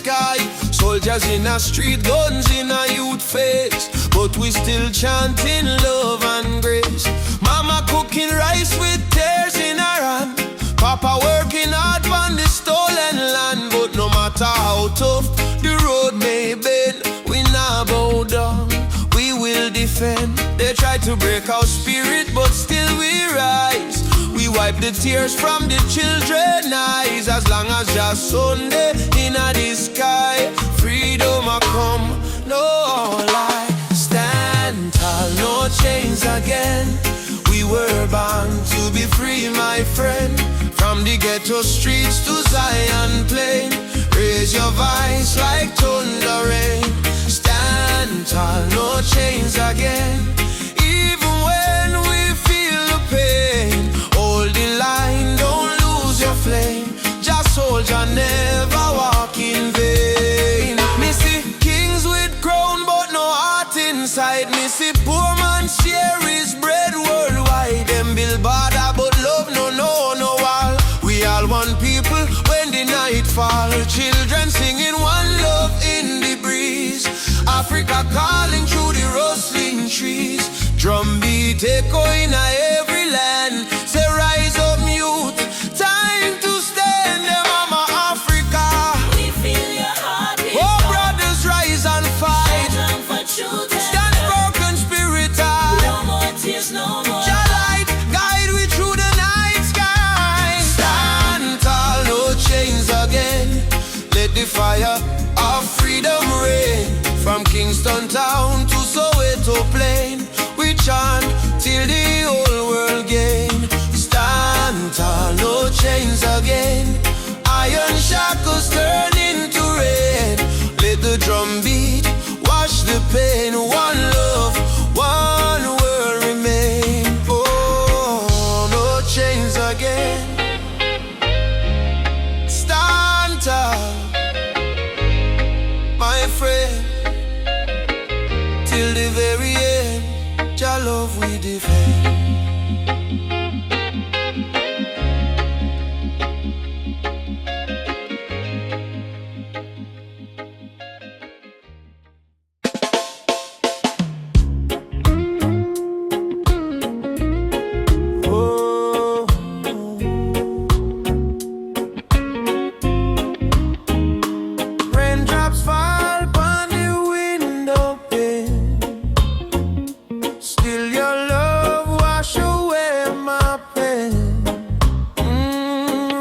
sky. Soldiers in a street, guns in a youth face, but we still chanting love and grace. Mama cooking rice with tears in her hand, Papa working hard on the stolen land. But no matter how tough the road may bend, we not bow down, we will defend. They try to break our spirit, but still we rise. We wipe the tears from the children's eyes. As long as just Sunday in the sky, freedom a come, no lie. Stand tall, no chains again. We were born to be free, my friend. From the ghetto streets to Zion Plain, raise your voice like thunder rain. Stand tall, no chains again. Even when we feel the pain, hold the line, don't lose your flame. Just hold your, never walk in vain. Me see kings with crown but no heart inside. Me see poor man share his bread worldwide. Them build border but love no wall. We all one people when the night fall. Children singing one love in the breeze. Africa calling through the rustling trees. Drum beat echoing every land. Say rise up youth, time to stand. Them mama Africa, we feel your heartbeat. Oh brothers rise and fight. Stand for truth and Stand broken spirit high. no more tears, no more. Your light guide we through the night sky. Stand tall, no chains again. Let the fire of freedom reign. From Kingston town to Soweto plain, we chant till the whole world gain. Stand tall, no chains again. Iron shackles turn into rain. Let the drum beat wash the pain. One love, one world remain. Oh, no chains again. Stand tall, my friend. Till the very end, your love we defend. Oh, raindrops fall upon the window pane. Still your love wash away my pain.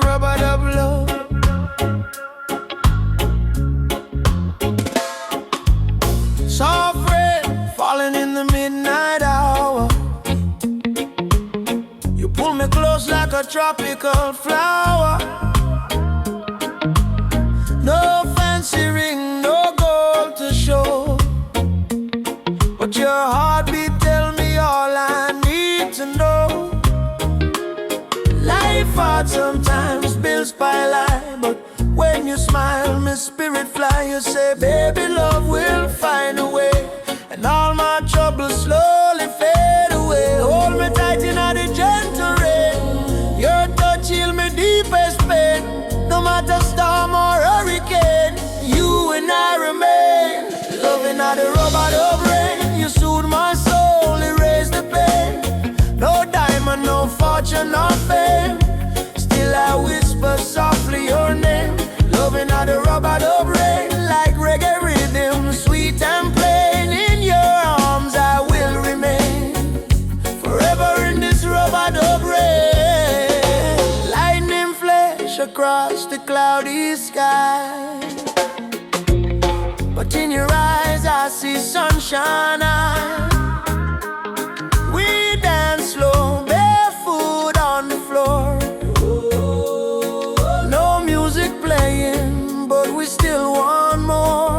Rubber dub love. Soft rain falling in the midnight hour. You pull me close like a tropical flower. No fancy ring, no gold to show, but your heartbeat tell me all I need to know. Life hard sometimes, bills pile high, but when you smile, my spirit fly. You say, baby, love will find a way, and all my troubles slowly fade away. Hold me tight in the gentle rain. Your touch heal me deepest pain. No matter storm or hurricane, you and I remain. Loving at the rubber dub rain. You soothe my soul, erase the pain. No diamond, no fortune, no fame. Still I whisper softly your name. Loving at the rubber dub rain. Like reggae rhythm, sweet and plain. In your arms I will remain. Forever in this rubber dub rain. Lightning flash across the cloudy sky, but in your eyes I see sunshine. We dance slow, barefoot on the floor. No music playing, but we still want more.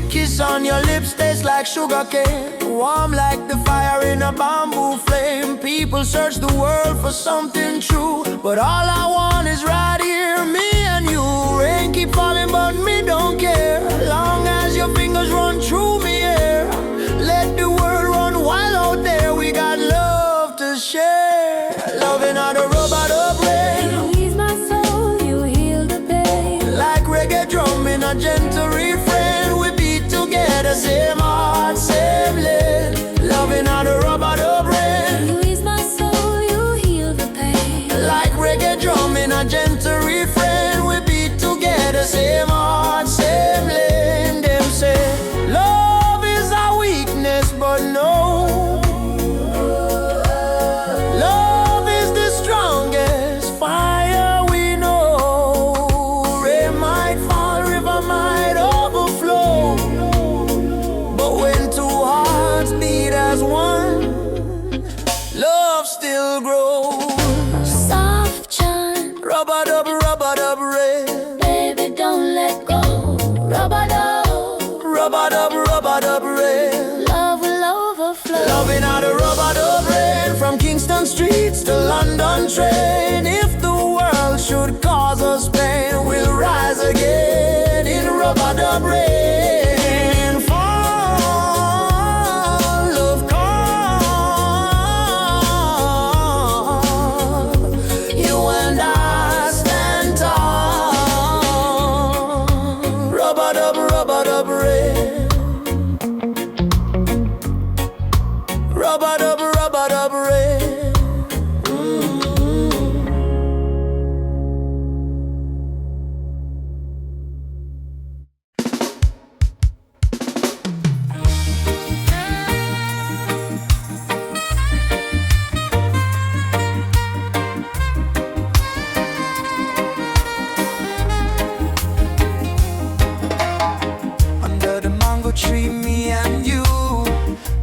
Kiss on your lips tastes like sugar cane. Warm like the fire in a bamboo flame. People search the world for something true, but all I want is right here, me and you. Rain keep falling but me don't care. Long as your fingers run through me here. Let the world run wild out there. We got love to share. Loving on the rubber dub rain. You ease my soul, you heal the pain. Like rub-a-dub, rain. Baby, don't let go. Rub-a-dub, Rub-a-dub, rain. love will overflow. Loving how the rub-a-dub rain from Kingston streets to London train. If the world should cause us pain, we'll rise again in rub-a-dub rain. Fall of calm, you and I stand tall. Rub-a-dub rain. Rub-a-dub rain. Under the mango tree, me and you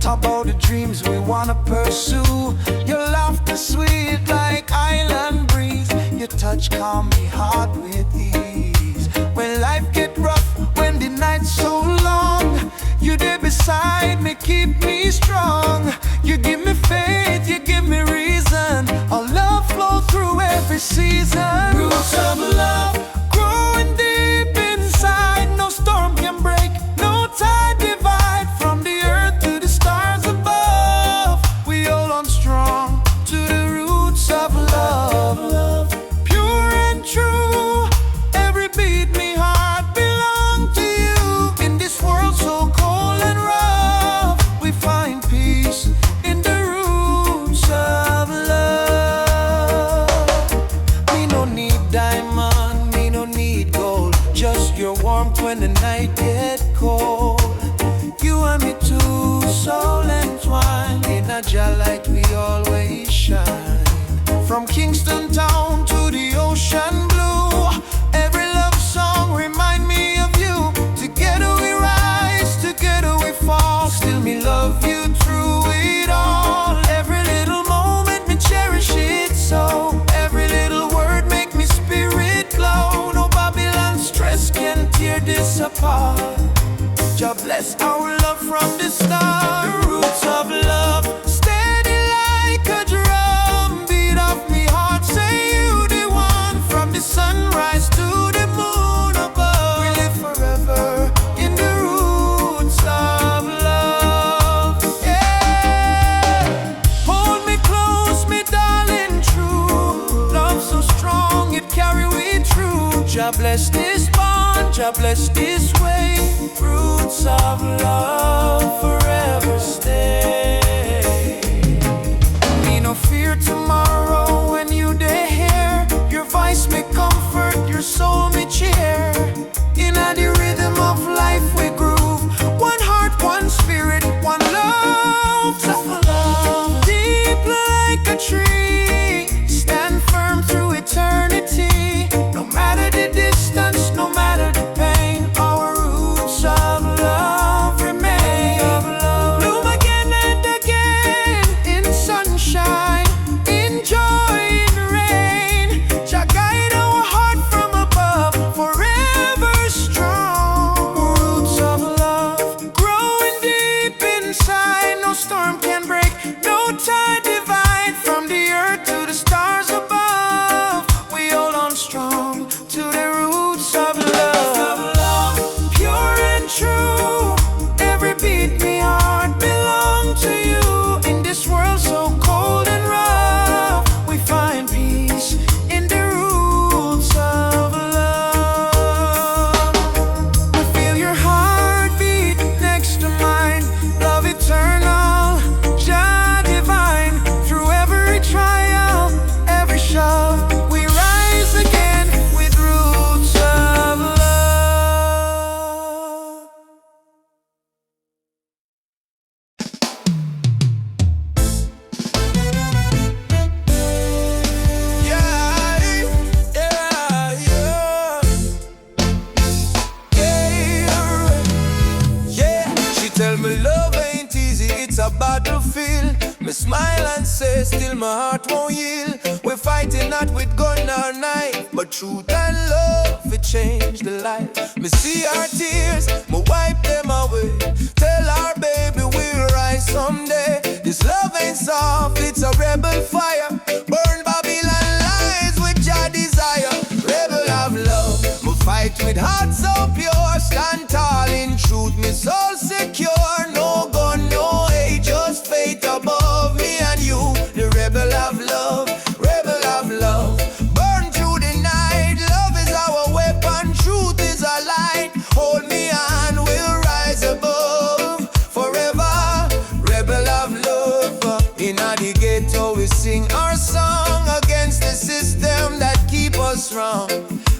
talk about the dreams we wanna pursue. Your laughter sweet like island breeze. Your touch calm me heart with ease. When life get rough, when the night's so long, you there beside me, keep me strong. You give me faith, you give me reason. Our love flow through every season. Roots of love growing deep inside. No storm can break, no tide divide. From the earth to the stars above, we hold on strong to the roots of love. Pure and true, every beat me heart belong to you. In this world so cold and rough, we find peace in the roots of love. Me no need diamond, me no need gold, just your warmth when the night get cold. You and me too, soul entwined. In a jar light we always shine. From Kingston town to the ocean blue, every love song remind me of you. Together we rise, together we fall. Still me love you through it all. Every little moment me cherish it so. Every little word make me spirit glow. No Babylon stress can tear this apart. God bless our love from the start. The roots of love, steady like a drum. Beat of me heart, say you the one. From the sunrise to the moon above, we live forever in the roots of love. Yeah. Hold me close, me darling, true. Love so strong, it carry we through. God bless this bond, God bless this way. Roots of love forever stay. Me no fear tomorrow when you dey here. Your voice me comfort, your soul me cheer. In the rhythm of life we groove. One heart, one spirit, one love. Love deep like a tree, stand firm through eternity. No matter the distance, no matter the pain, our roots of love remain. Bloom again and again in sunshine, in joy, in rain. Shall guide our heart from above, forever strong. Roots of love growing deep inside. No storm can break, no tide divide. From the earth to the stars above, we hold on strong to the roots of love. Pure and true, every beat me heart belong to you. In this world so cold and rough, we find peace in the roots of love. I feel your heartbeat next to mine. Love eternal, Jah divine. Through every trial, every shove, we rise again with roots of love. Yeah, yeah, yeah. Yeah, she tell me love ain't easy, it's a battlefield. Me smile and say, still my heart won't yield. We're fighting not with gun or knife, but truth and love, it changed the life. Me see our tears, me wipe them away. Tell our baby we'll rise someday. This love ain't soft, it's a rebel fire. Burn Babylon lies with your desire. Rebel of love, me fight with heart so pure. Stand tall in truth, me soul secure. No gun, no hate, just faith above me and you. The rebel of love, rebel of love. Burn through the night, love is our weapon, truth is our light. Hold me and we'll rise above forever. Rebel of love. In the ghetto we sing our song against the system that keep us wrong.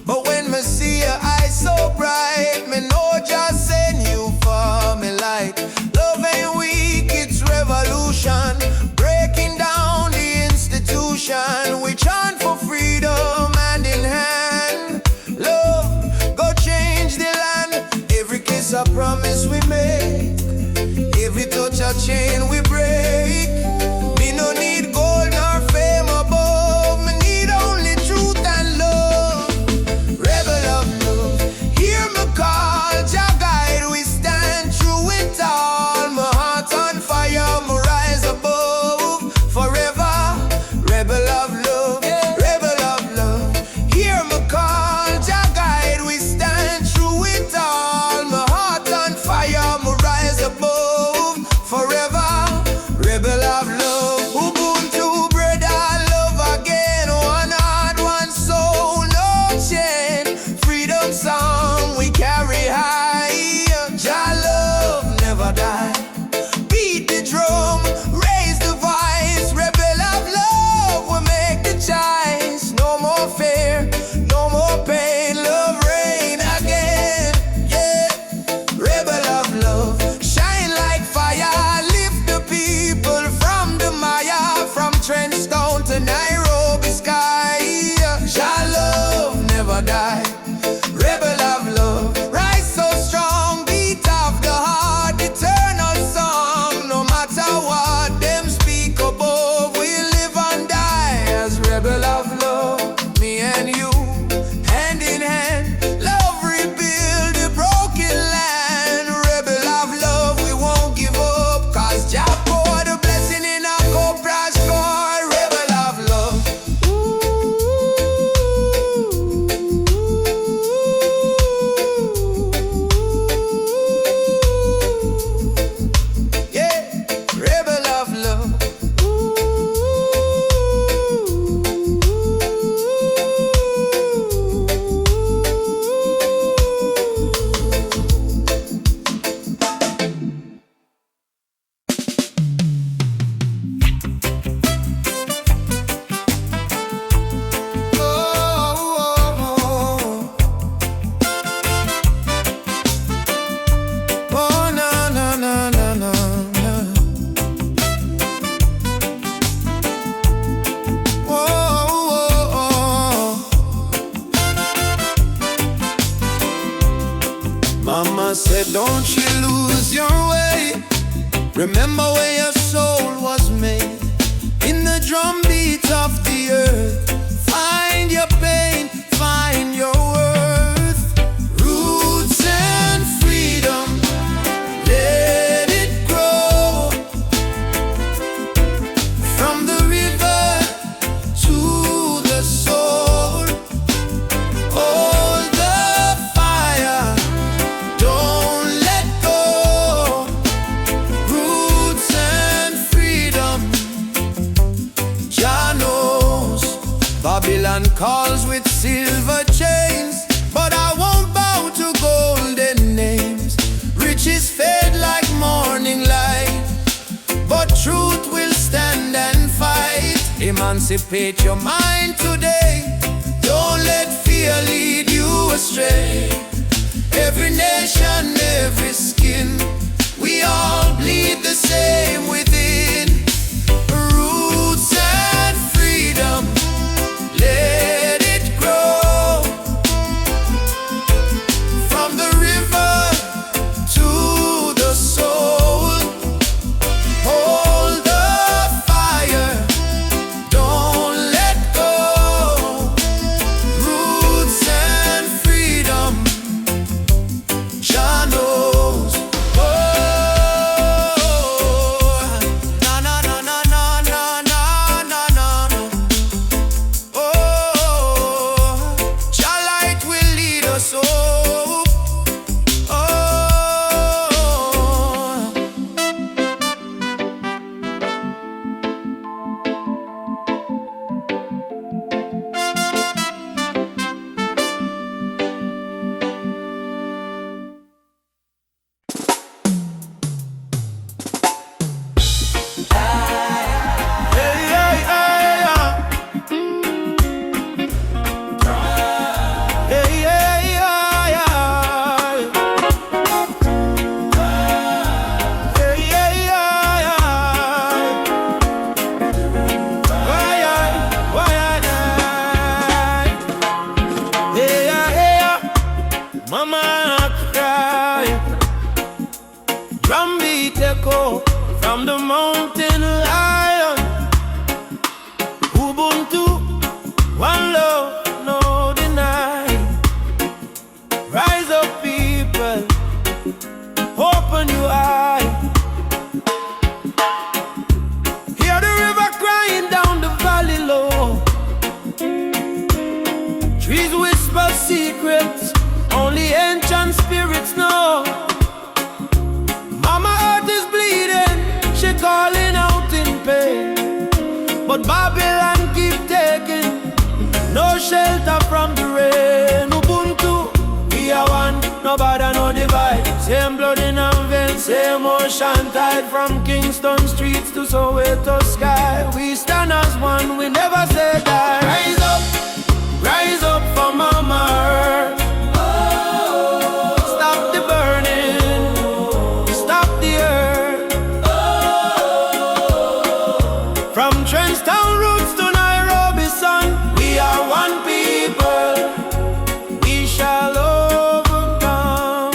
But when me see your eyes so bright, me know just send you for me light. Love ain't weak, it's revolution. Breaking down the institution. We chant for freedom hand in hand. Love, go change the land. Every kiss a promise we make. Every touch a chain we break. Me no need gold nor fame above. Me need only truth and love. Rebel of love, hear me call. Jah guide, we stand through it all. My heart on fire, me rise above forever. Rebel of love, rebel of love. Hear me call. Jah guide, we stand through it all. My heart on fire, me rise above forever. Rebel of love. Ubuntu, brother, love again. One heart, one soul, no chain. Freedom song we carry high. Jah love never die. Beat the drum, raise the voice. Rebel of love, we make the choice. No more fear, no more pain. Love reign again. Yeah, rebel of love, shine like fire. Lift the people from the Maya, from Trenchtown to Nairobi sky. Jah love never die. Rebel of love, rise so strong, beat of the heart, eternal song. No matter what them speak above, we live and die as rebel of love. Me and you, hand in hand, love rebuild the broken land. Rebel of love, we won't give up, cause Jah pour the blessing in our cobra score. Rebel of love. Yeah, rebel of love. Oh, na na na na na na. Mama said, don't you lose your way. Remember where your soul was made. In the drum beat of the earth. Find your pain, find your worth. Roots and freedom, let it grow. From the river to the soul. Hold the fire, don't let go. Roots and freedom, Jah knows. Babylon calls with silver chains, but I won't bow to golden names. Riches fade like morning light, but truth will stand and fight. Emancipate your mind today. Don't let fear lead you astray. Every nation, every skin, we all bleed the same within. Roots and freedom, let it grow. From the river to the soul. Hold the fire, don't let go. Roots nobody no divide. Same blood in our veins, same ocean tide. From Kingston streets to Soweto sky, we stand as one, we never say die. Rise up for Mama Earth. Stop the burning, stop the earth. From Trenchtown roots to Nairobi sun, we are one people, we shall overcome.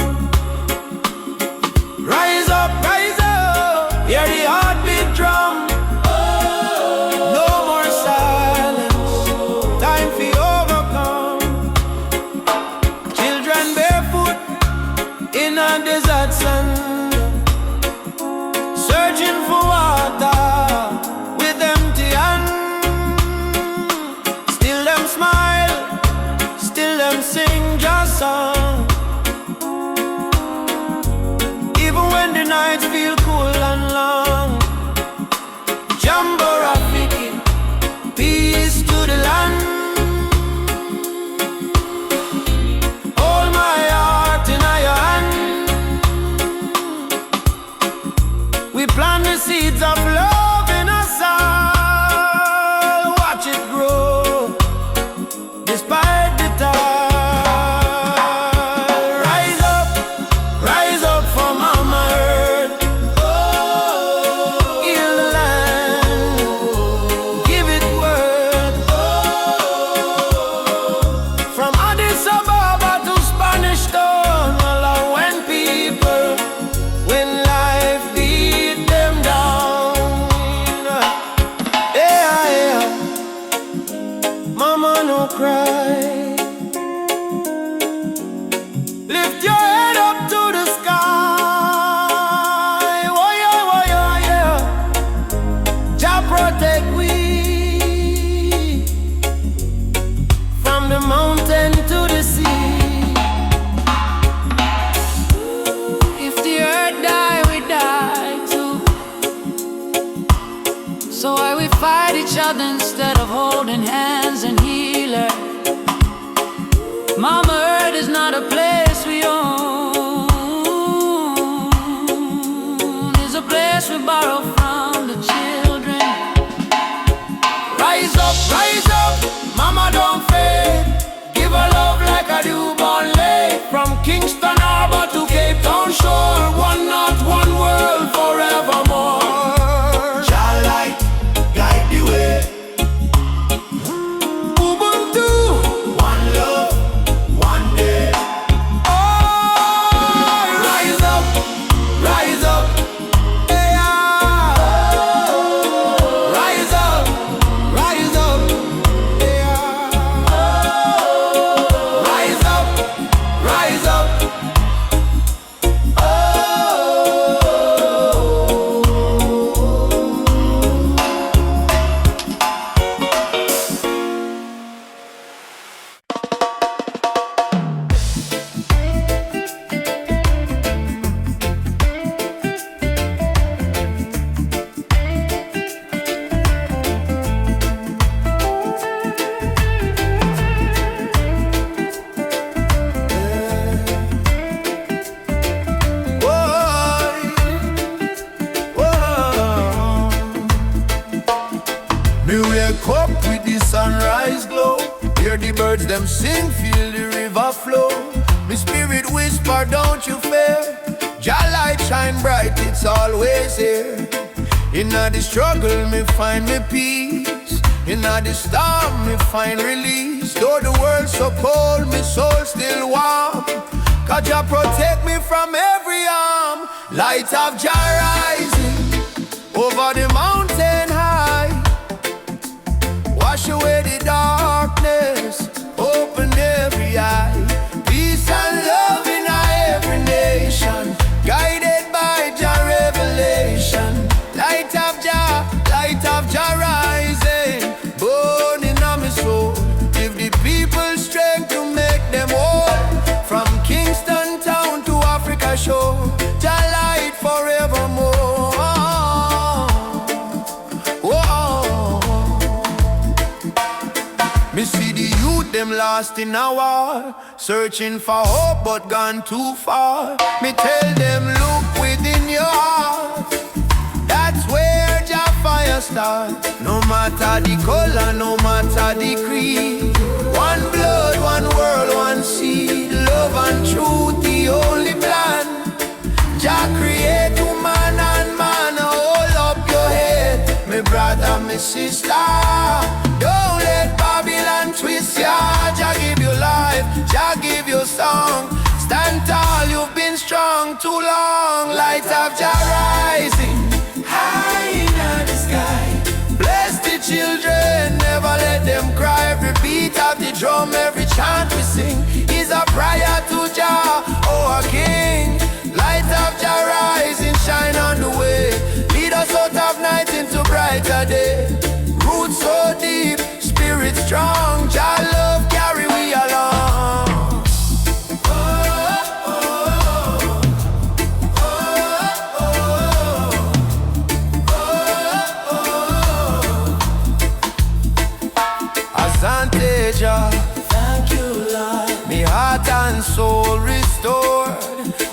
Rise up, hear the heartbeat drum. No more silence, time for overcome. Children barefoot in a desert sun, searching for water with empty hands. Still them smile, still them sing just song. Even when the nights feel cool and long. Jambo Rafiki, peace to the land. Hold my heart in your hand. We plant the seeds of love in us all. Watch it grow, despite the tide. Rise up for Mama Earth. Heal the land, give it worth. From Addis Ababa to Spanish Town, all our when people, when life beat them down. Yeah, Mama no cry. Lift your head up to the sky. Oh yeah. Jah protect we from the mountain to the sea. If the earth die, we die too. So why we fight each other instead of holding hands and heal her? Mama Earth is not a place we own. It's a place we borrow from the children. Rise up, Mama don't fade. Give her love like a newborn lake. From Kingston Harbor to Cape Town shore, one not one world forevermore. Shall light guide the way. Ubuntu, one love, one day. Oh, rise up, yeah. Rise up, yeah. Rise up. Me wake up with the sunrise glow. Hear the birds them sing, feel the river flow. Me spirit whisper, don't you fear. Jah light shine bright, it's always here. Inna the struggle, me find me peace. Inna the storm, me find release. Though the world's so cold, me soul still warm. 'Cause Jah protect me from every harm. Light of Jah rising over the mountain high. Wash away the darkness, open every eye. Peace and love in every nation, guided by Jah revelation. Light of Jah rising, burning on my soul. Give the people strength to make them whole. From Kingston town to Africa shore, Jah light forevermore. see the youth them lost in a war, searching for hope but gone too far. Me tell them look within your heart, that's where your fire starts. No matter the color, no matter the creed, one blood, one world, one seed. Love and truth, the only plan. Jah create woman and man. Hold up your head, me brother, me sister. Don't let Babylon twist ya. Jah give you life, Jah give you song. Stand tall, you've been strong too long. Light of Jah rising high in the sky. Bless the children, never let them cry. Every beat of the drum, every chant we sing is a prayer to Jah, oh a King. Light of Jah rising, shine on the way. Lead us out of night into brighter day. Roots so deep, spirit strong. Jah love carry we along. Thank you, Lord. Me heart and soul restored.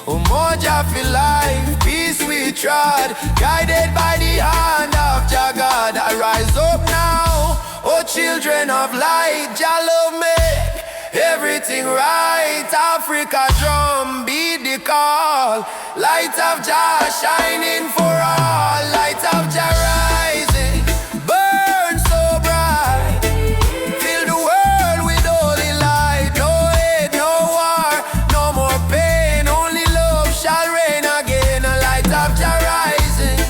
Umoja for life, peace we trod. Guided by the hand of Jah God. I rise up now, oh children of light. Jah love make everything right. Africa drum beat the call. Light of Jah shining for all. Light of Jah rising, burn so bright. Fill the world with holy light. No hate, no war, no more pain. Only love shall reign again. A light of Jah rising,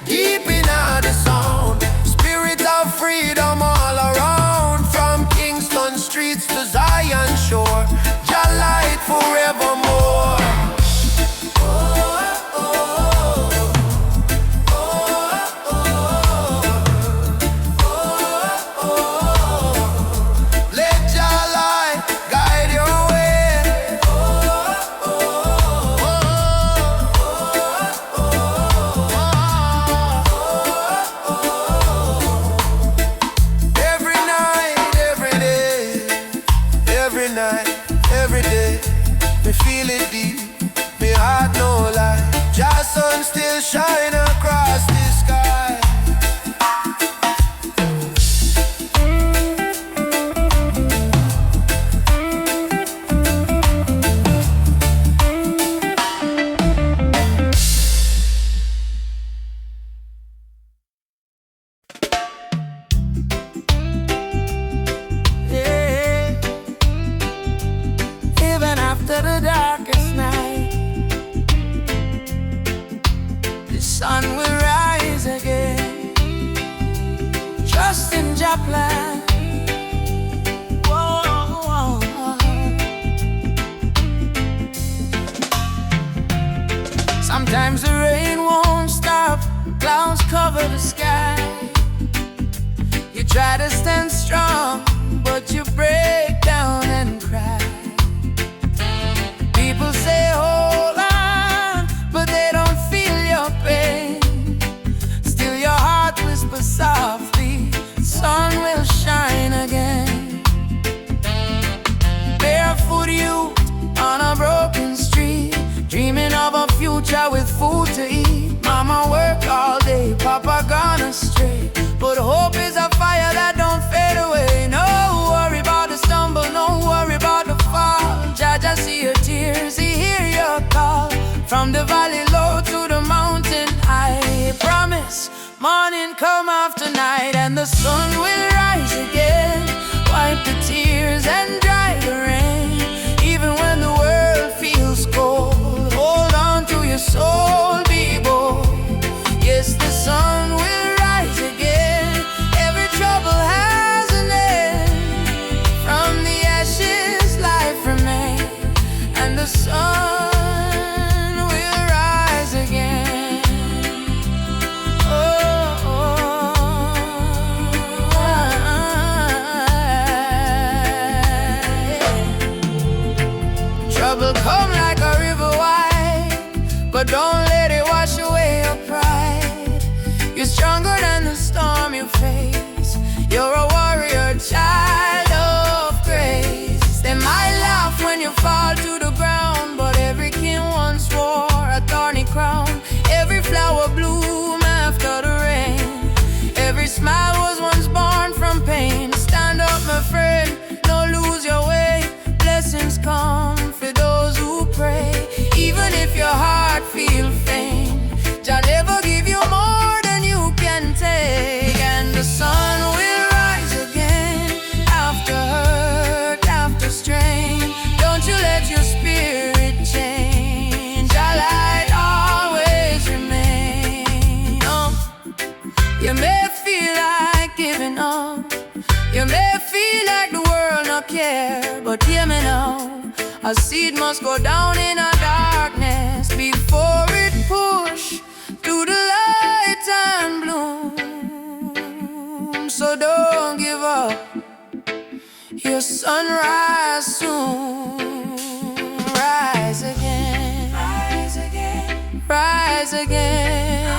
deep in the sound. Spirit of freedom all around. From Kingston streets to Zion shore. Jah light forevermore. Feel it deep, me heart no lie. Jah sun still shine across the sky. Sometimes the rain won't stop, clouds cover the sky. You try to stand strong, but you break down and cry. People say hold on, but they don't feel your pain. Still your heart whispers softly, sun will shine again. Barefoot youth on a broken street, dreaming of a future with food to eat. Mama work all day, Papa gone astray, but hope is a fire that don't fade away. No worry about the stumble, no worry about the fall. Jah Jah see your tears, He hear your call. From the valley low to the mountain high, promise morning come after night, and the sun will rise again. Wipe the tears and dry the rain. Even when the world feels cold, hold on to your soul, be bold. Yes, the sun will rise again. Every trouble has an end. From the ashes life remains, and the sun will rise again. Oh, trouble come like a river wide, but don't let it wash away your pride. You're stronger than the storm you face. You're a warrior child. Oh, care. But hear me now, a seed must go down in a darkness before it push to the light and bloom. So don't give up, your sunrise soon. Rise again, rise again, rise again.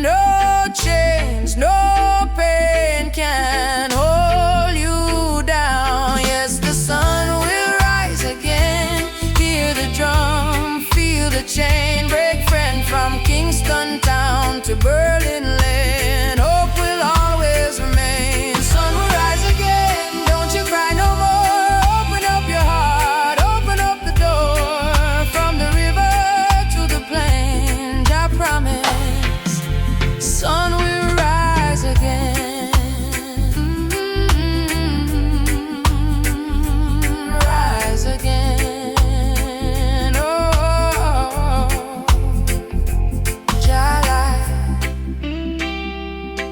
No chains, no pain can hold you down. Yes, the sun will rise again. Hear the drum, feel the chain break. Friend, from Kingston town to Berlin land, hope will always remain. Sun will rise again, don't you cry no more. Open up your heart, open up the door. From the river to the plain, I promise, sun will rise again. Rise again. Oh, Jah light,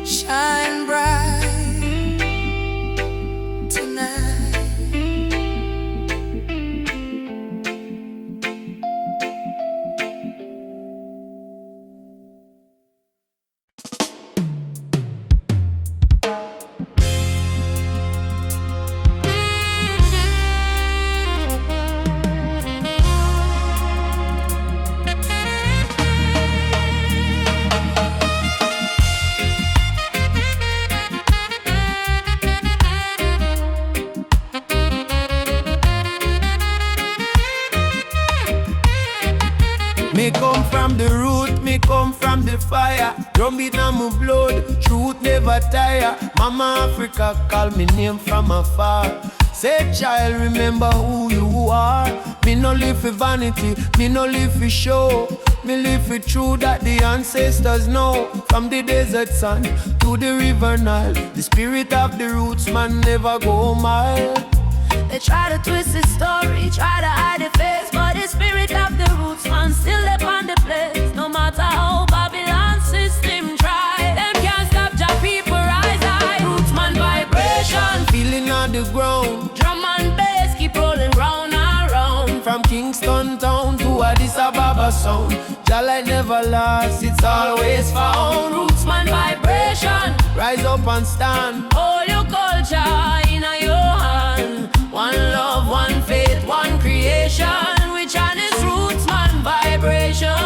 shine bright tonight. Me come from the root, me come from the fire. Drum beat on my blood, truth never tire. Mama Africa call me name from afar. Say child, remember who you are. Me no live for vanity, me no live for show. Me live for truth that the ancestors know. From the desert sun to the river Nile, the spirit of the roots man never go mild. They try to twist the story, try to hide the face, but the spirit of the roots man still live on the place. No matter how Babylon system try, them can't stop Jah people rise high. Roots man vibration, Feeling on the ground, drum and bass keep rolling round and round. from Kingston town to Addis Ababa sound. Jah light never lost, it's always found. Roots man vibration, Rise up and stand. all your culture in your hand. One love, one faith, one creation. Which one is roots man vibration?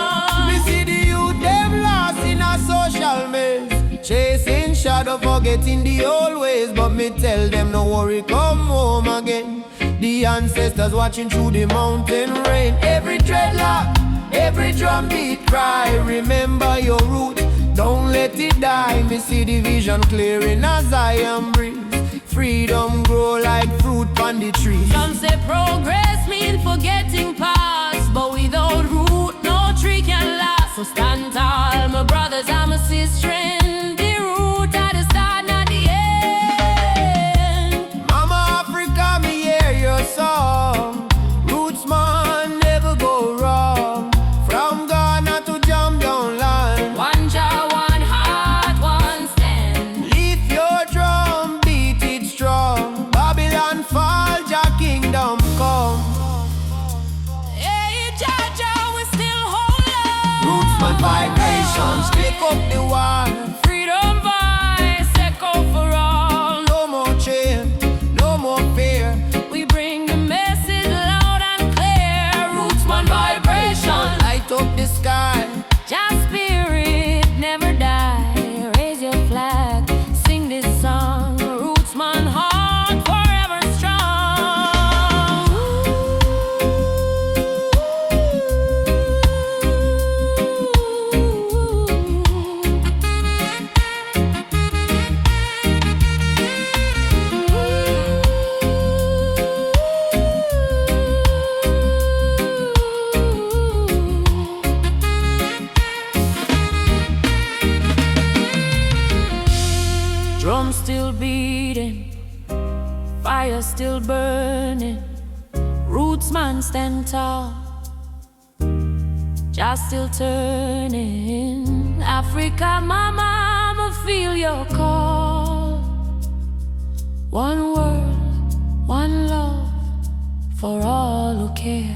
Me see the youth them lost in a social maze, chasing shadow, forgetting the old ways. But me tell them no worry, come home again. The ancestors watching through the mountain rain. Every dreadlock, every drum beat cry, remember your root, don't let it die. Me see the vision clearing as I am breathe. Freedom grow like fruit on the tree. Some say progress mean forgetting past, but without root no tree can last. So stand tall, my brothers and my sisters. The root at the start, not the end. Mama Africa, me hear your song. Roots man never go wrong. From Ghana to Jam down land. One Jah, one heart, one stand. Leave your drum, beat it strong. Babylon fall, Jah kingdom come. Hey, Jah, Jah, we still hold on. Roots man vibrations, pick up the war. Freedom voice echo for all. No more chain, no more fear. We bring the message loud and clear. Roots man vibration. Light up the sky. Jah spirit never die. Raise your flag, sing this song. Roots man heart forever strong. Drum still beating, fire still burning. Roots man stand tall, just still turning. Africa, mama, I'ma feel your call. One world, One love for all who care.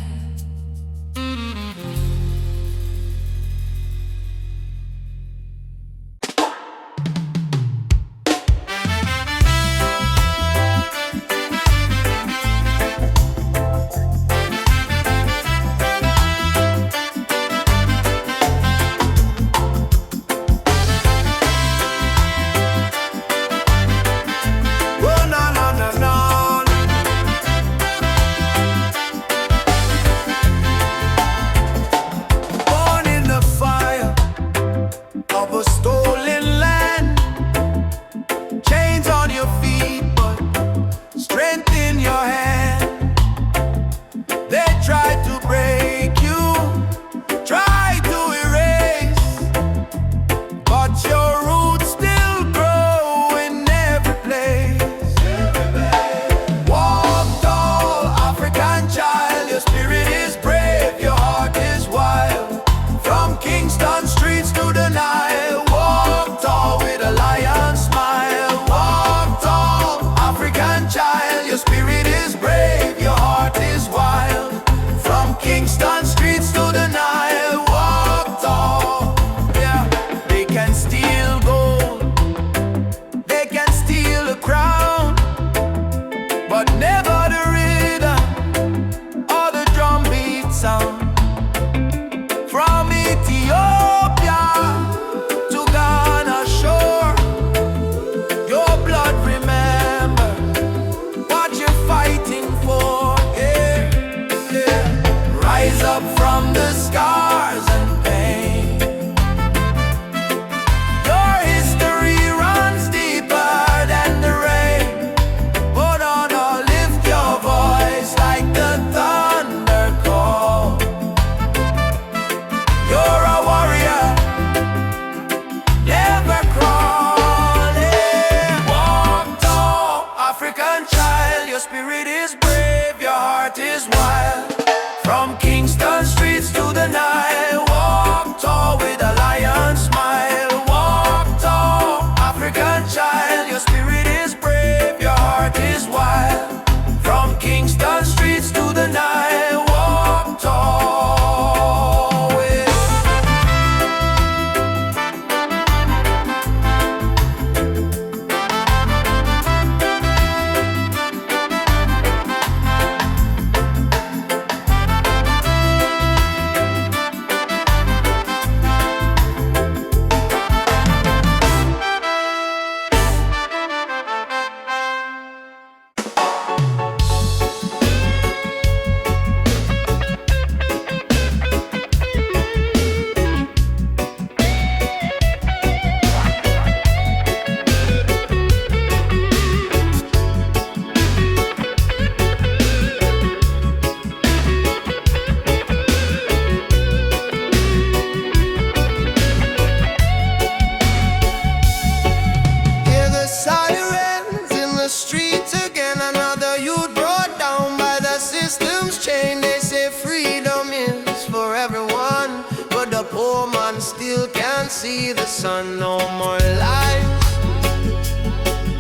See the sun, no more lies,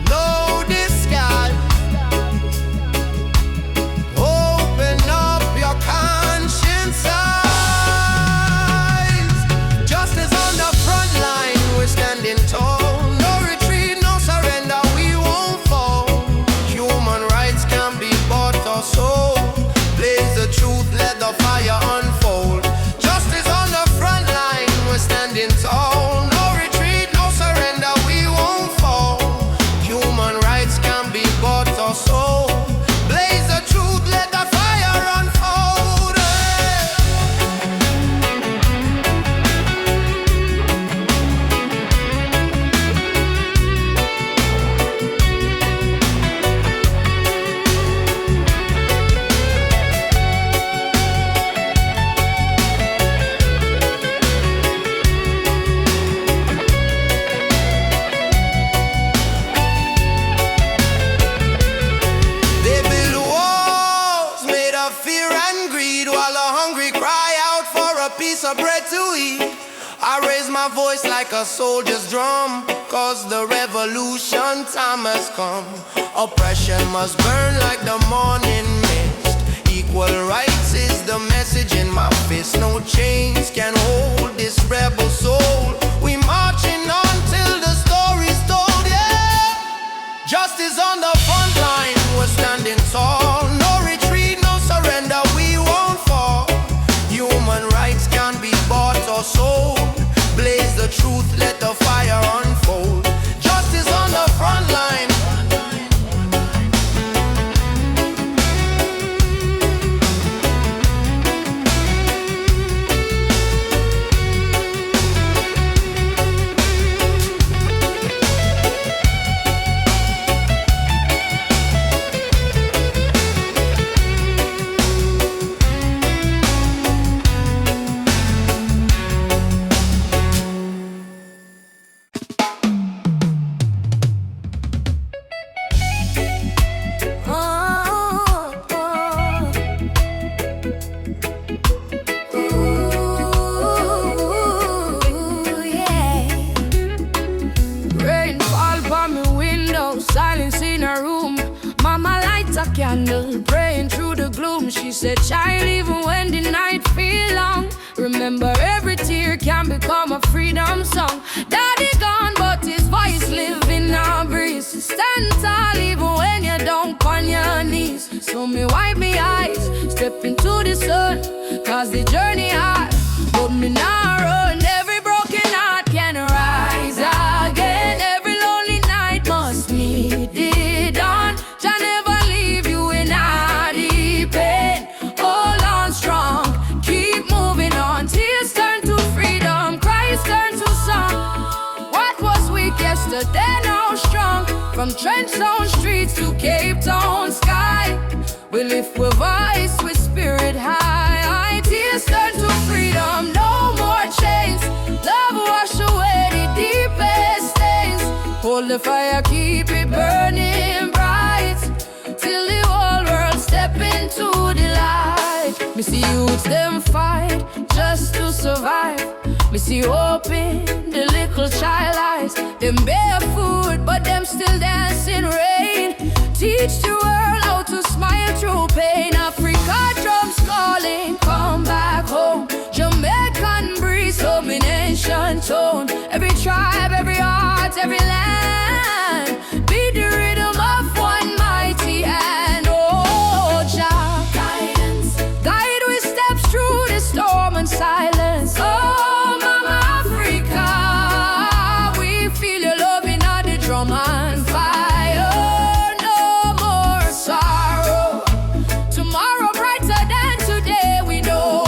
no disguise. Open up your conscience eyes. Justice on the front line, we're standing tall. No retreat, no surrender, we won't fall. Human rights can be bought or sold. Blaze the truth, let the fire unfold. Justice on the front line, we're standing tall. So blaze the truth, let the fire unfold. Piece of bread to eat. I raise my voice like a soldier's drum, cause the revolution time has come. Oppression must burn like the morning mist. Equal rights is the message in my fist. No chains can hold this rebel soul. We marching on till the story's told, yeah. Justice on the front line, we're standing tall. No retreat, no surrender, we won't fall. Human rights can't be bought or sold. Blaze the truth, let the fire unfold. Justice on the front line. Candle, praying through the gloom. She said, child, even when the night feel long, remember every tear can become a freedom song. Daddy gone, but his voice live in our breeze. Stand tall even when you down on your knees. So me wipe me eyes, step into the sun, cause the journey hard, but me not run. Every broken heart can rise again. Every lonely night must meet the dawn. Jah never leave you in any pain. Hold on strong, keep moving on. Tears turn to freedom, cries turn to song. What was weak yesterday now strong. From Trenchtown streets to Cape Town sky, we lift with voice, with spirit high. Tears turn to freedom, no more chains. Love wash away the deepest stains. Hold the fire, keep it burning bright, till the whole world step into the light. Me see youths them fight just to survive. Me see hope in the little child eyes. Them barefoot, but them still dancing rain. Teach the world how to smile through pain. Africa drums calling, come back home. Jamaican breeze, domination tone. Every tribe, every heart, every land, be the rhythm of one mighty hand. Oh, Jah, guidance, guide with steps through the storm and silence. Oh, Mama Africa, we feel your love in all the drum and fire. No more sorrow, tomorrow brighter than today, we know.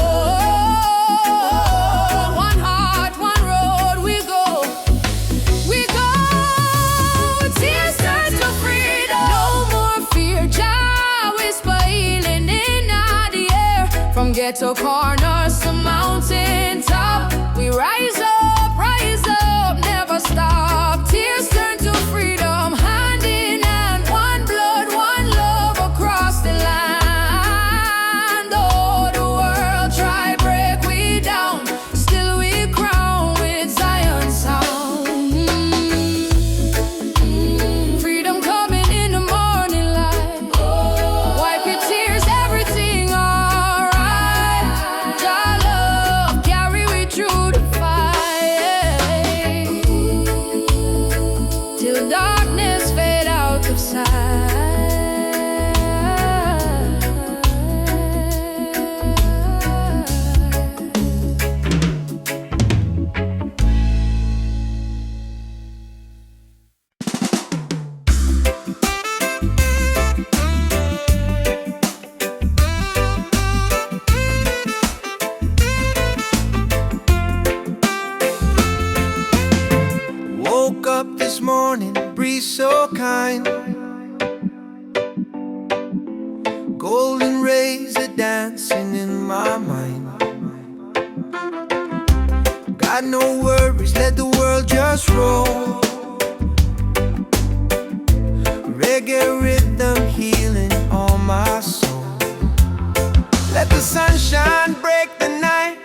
One heart, one road, we go. We go, tears turn to freedom. No more fear, Jah whisper healing in the air. From ghetto corners to mountain top, we rise up, never stop. Tears turn to freedom, hand in hand, one blood, one love across the land. Oh, the world try break we down, still we crown with Zion's sound. Freedom coming in the morning light. Wipe your tears, everything alright. Jah love carry we through the fight, till darkness fade out of sight. Woke up this morning, breeze so kind. Golden rays are dancing in my mind. Got no worries, let the world just roll. Reggae rhythm healing all my soul. Let the sunshine break the night,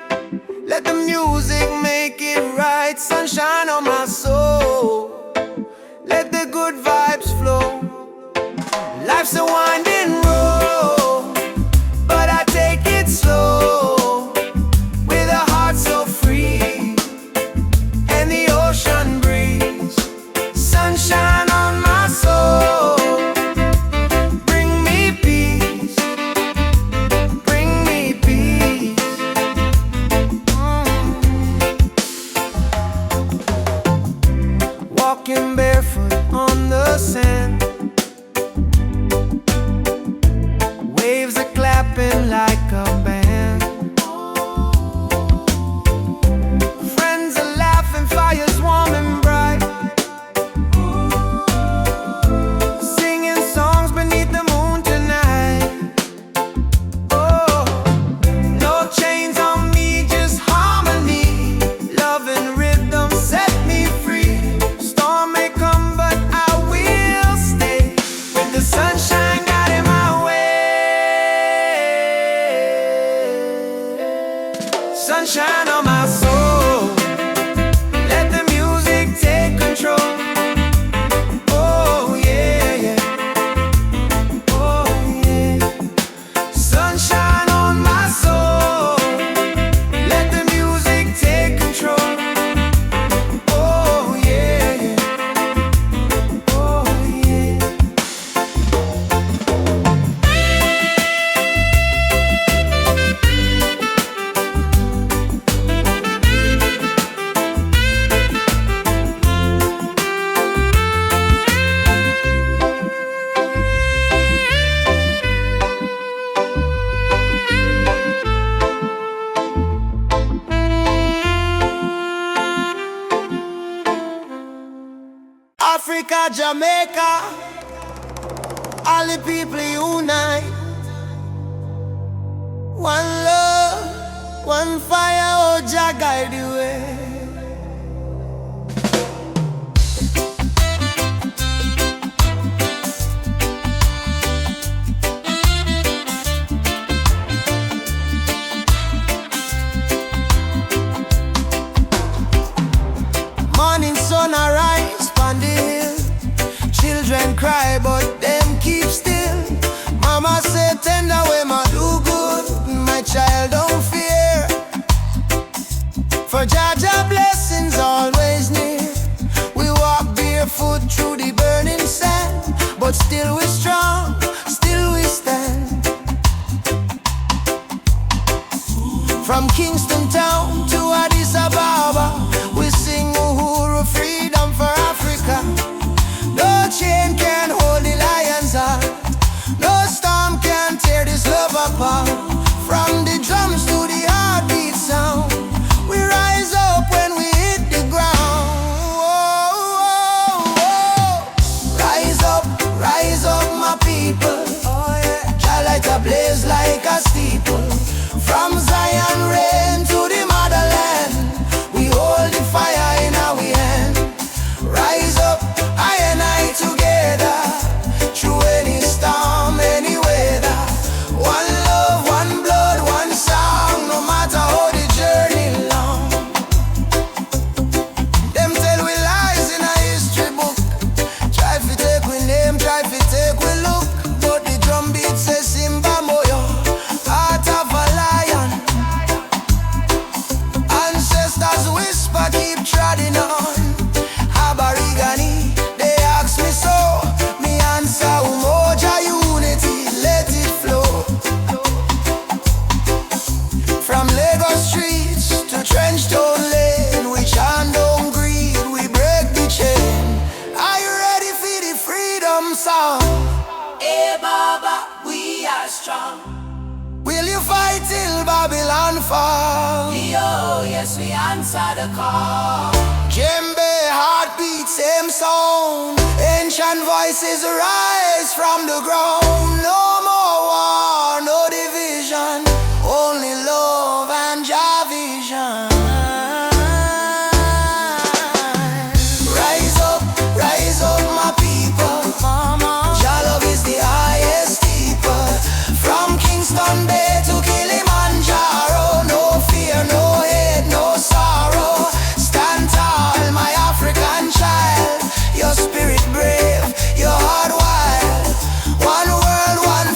let the music make it like a band. Friends are laughing, fires warm and bright, singing songs beneath the moon tonight. Oh, no chains on me, just harmony. Love and rhythm set me free. Storm may come, but I will stay. With the sunshine got in my way. Sunshine on my soul. Let the music take control. Oh yeah, yeah. Oh yeah. Sunshine on my soul. Let the music take control. Oh yeah, yeah. Oh yeah. Africa, Jamaica, all the people unite. One love, one fire, oh Jah guide the way. Morning sun arise on the hill. Children cry but them keep still. Mama say tender way ma do good. My child don't fear, for Jah Jah blessings always near. We walk barefoot through the burning sand, but still we strong, still we stand. From Kingston town to Addis Ababa, we sing Uhuru, freedom for Africa. No chain can hold the lion's heart. No storm can tear this love apart. From the drums to the heartbeat sound, we rise up when we hit the ground. Rise up, my people. Jah light a blaze like a steeple. From Zion rain to the motherland, we hold the fire in our hand. Rise up, I and I together, through any storm, any weather. One love, one blood, one song, no matter how the journey long. Them tell we lies in a history book. Try to take we name, try to take we look, but the drum beat says Simba Moyo, heart of a lion. Ancestors whisper, keep treading on. Aborigine, they ask me so. Me answer, Umoja unity, let it flow. From Lagos streets to Trenchtown Lane, we chant down greed, we break the chain. Are you ready for the freedom song? Hey Baba, we are strong. Will you fight till Babylon fall? Yo, yes, we answer the call. Djembe, heartbeat, same sound. Ancient voices rise from the ground. No more war, no division, only love and Jah vision. Rise up, my people. Jah love is the highest steeple. From Kingston Bay to Kilimanjaro, no fear, no hate, no sorrow. Stand tall, my African child. Your spirit brave, your heart wild. One world, one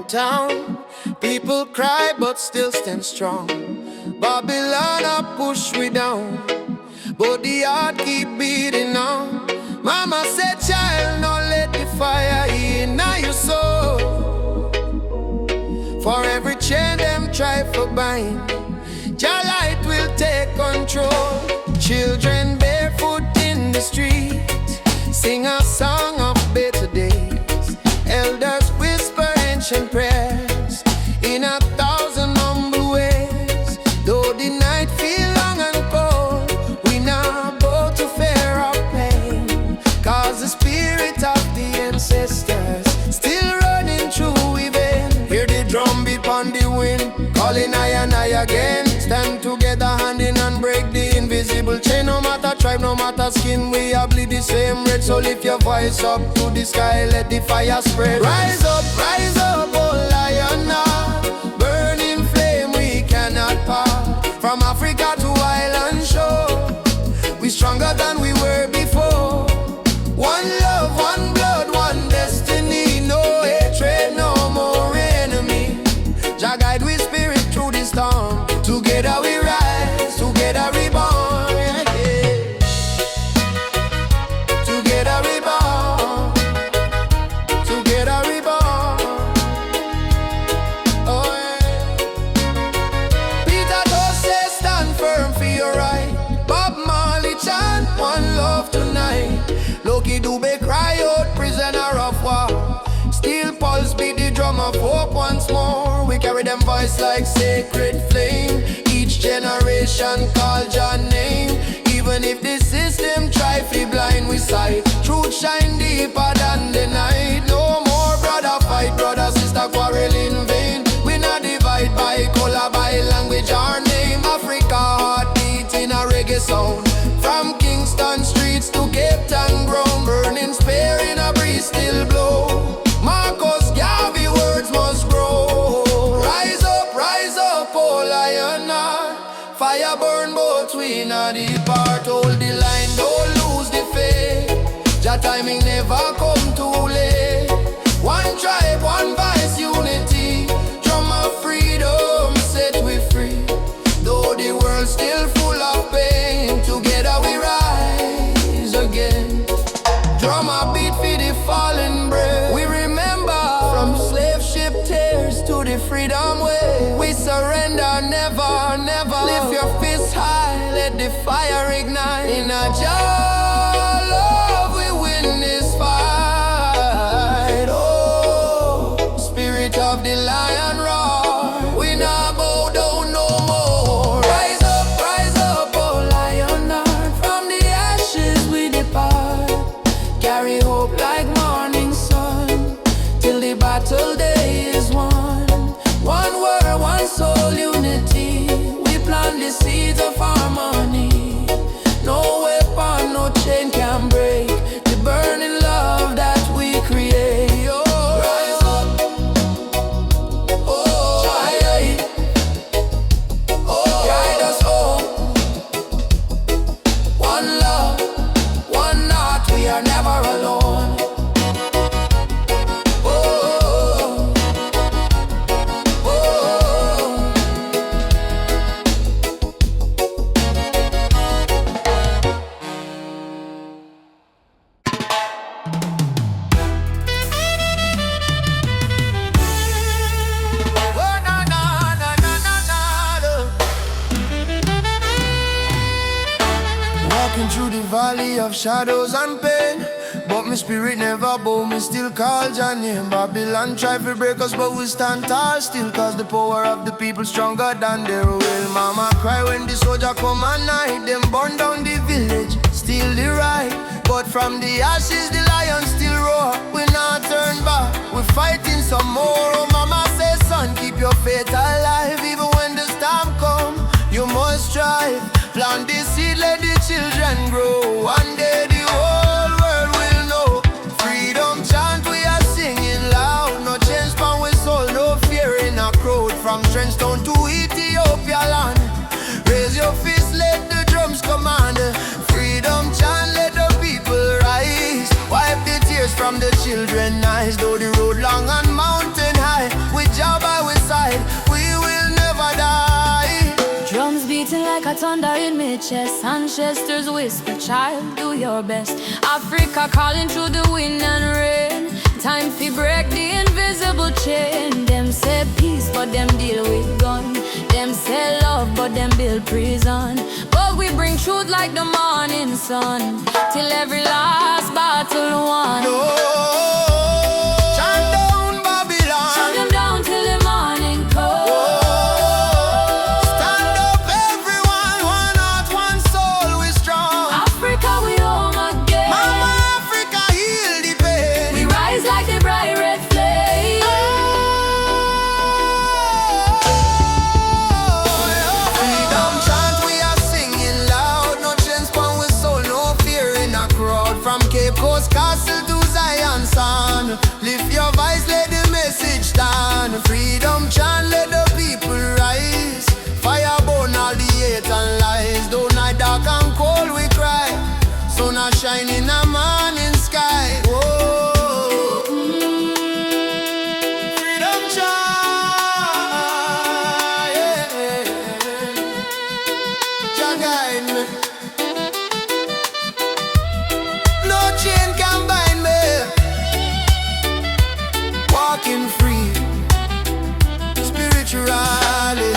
downtown. People cry but still stand strong. Babylon a push we down, but the heart keep beating on. Mama said, child, no let the fire in your soul. For every chain them try for bind, your light will take control. Children barefoot in the street, sing a song of better days. Elders whisper ancient prayers in 1,000 humble ways. Though the night feel long and cold, we now bow to fear of pain, cause the spirit of the ancestors still running through we vein. Hear the drum beat on the wind, calling I and I again. Stand together hand in hand, break the invisible chain. No matter tribe, no matter skin, we all bleed the same red. So lift your voice up to the sky, let the fire spread. Rise up, oh lion now, burning flame we cannot part. From Africa to island shore, we stronger than we were before. One love, one blood, one destiny. No hatred, no more enemy. Jah guide we spirit through the storm. Together we rise, together we born, yeah. Together we born, together we born. Oh yeah. Peter Tosh says stand firm for your right. Bob Marley chant one love tonight. Loki Dube cry out prisoner of war. Steel pulse beat the drum of hope once more. We carry them voice like sacred flame. Each generation call your name. Even if the system try to blind we sight, truth shine deeper than the night. No more brother fight, brother sister quarrel in vain. We not divide by color, by language or name. Africa heartbeat in a reggae sound. From Kingston streets to Cape Town ground, burning spear in a breeze still blow. Marcus Garvey words must grow. Rise up, oh lion heart. Fire burn both we not depart. Hold the line, don't lose the faith. Your timing never come too late. One tribe, one voice, unity. Drum of freedom, set we free. Though the world still full of pain, together we rise again. Drum a beat for the fallen brave. We remember from slave ship tears to the freedom way. We surrender never, never. Lift your fists high, let the fire ignite. In a jar love we win this fight. Oh, spirit of the lion roar. We not bow down no more. Rise up, oh lion heart. From the ashes we depart. Carry hope like morning sun, till the battle day is won. One word, one soul, unity. We plant the seeds of harmony. No weapon, no chain can break the burning love that we create. Oh, rise up, oh, guide us home. One love, one heart, we are never alone. Walking through the valley of shadows and pain, but my spirit never bow, me still call your name. Babylon try to break us, but we stand tall still, cause the power of the people stronger than their will. Mama cry when the soldier come at night. Them burn down the village, steal the right, but from the ashes the lion still roar. We not turn back, we fighting some more. Oh mama says son, keep your faith alive. Even when the storm come, you must strive. Plant the seed, let the children grow. One day the whole world will know. Freedom chant we are singing loud. No change from we soul, no fear in a crowd. From Trenchtown to Ethiopia land, raise your fist, let the drums command. Freedom chant, let the people rise. Wipe the tears from the children's eyes. Though the road long and mountain high, we thunder in my chest. Ancestors whisper, child, do your best. Africa calling through the wind and rain. Time to break the invisible chain. Them say peace, but them deal with gun. Them say love, but them build prison. But we bring truth like the morning sun, till every last battle won. No. Lift your voice, let the message stand. Freedom chant, let the people rise. Fire burn all the hate and lies. Though night dark and cold we cry, sun a shine in the morning sky. Whoa. Freedom chant, yeah. Jah guide me. No chain can bind me. Walking free, spiritually.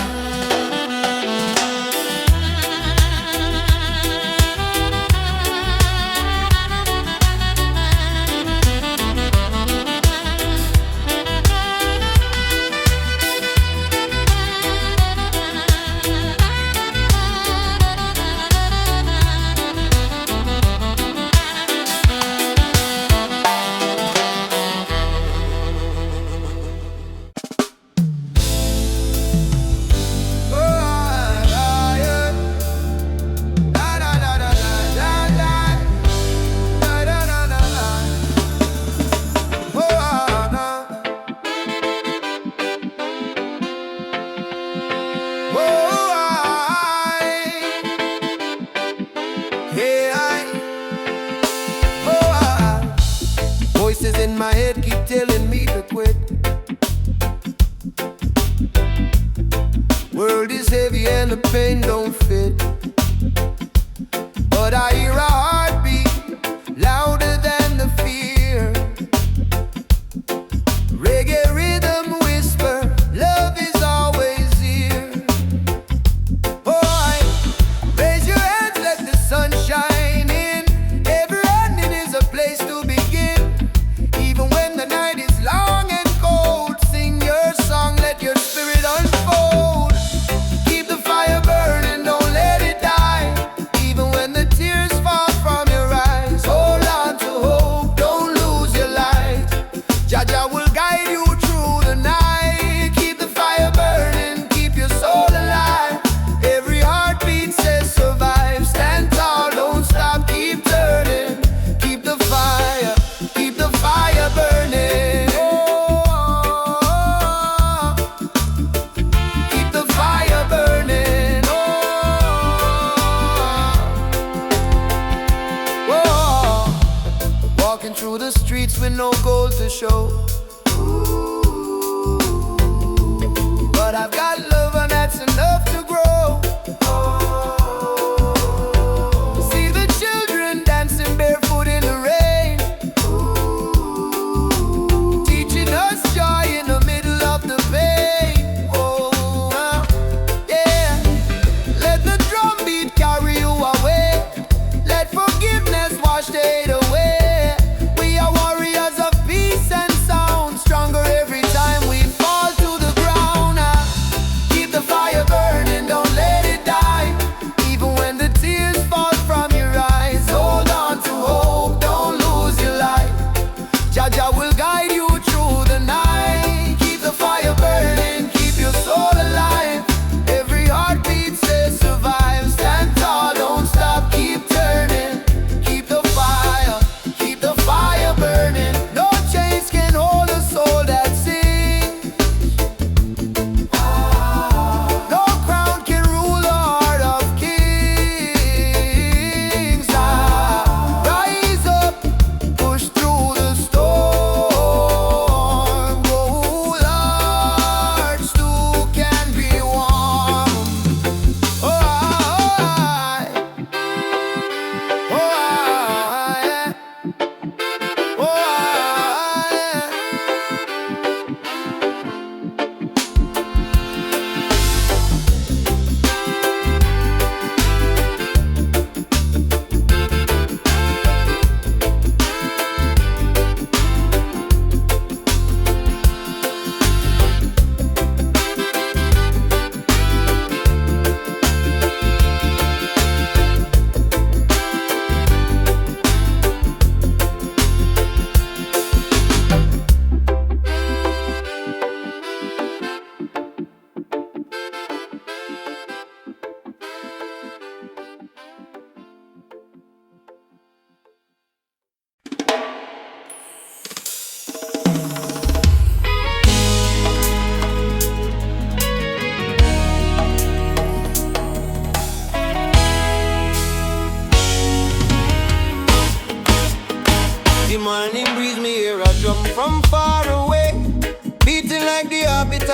Voices in my head keep telling me to quit. World is heavy and the pain don't fit. But I hear a heartbeat louder than the fear. Reggae rhythm whisper, love is always here. Boy, raise your hands, let the sun shine in. Every ending is a place to begin. Even when the night is long and cold, sing your song, let your spirit unfold. Keep the fire burning, don't let it die. Even when the tears fall from your eyes, hold on to hope, don't lose your light. Jah Jah will guide you through the night. Keep the fire burning, keep your soul alive. Every heartbeat says survive. Stand tall, don't stop, keep turning. Keep the fire burning. Oh, keep the fire burning. Oh, walking through the streets with no gold to show. But I've got love and that's enough to grow. See the children dancing barefoot in the rain, teaching us joy in the middle of the pain. Oh, yeah. Let the drum beat carry you away. Let forgiveness wash the hate away. We are warriors of peace and sound, stronger every time we fall to the ground.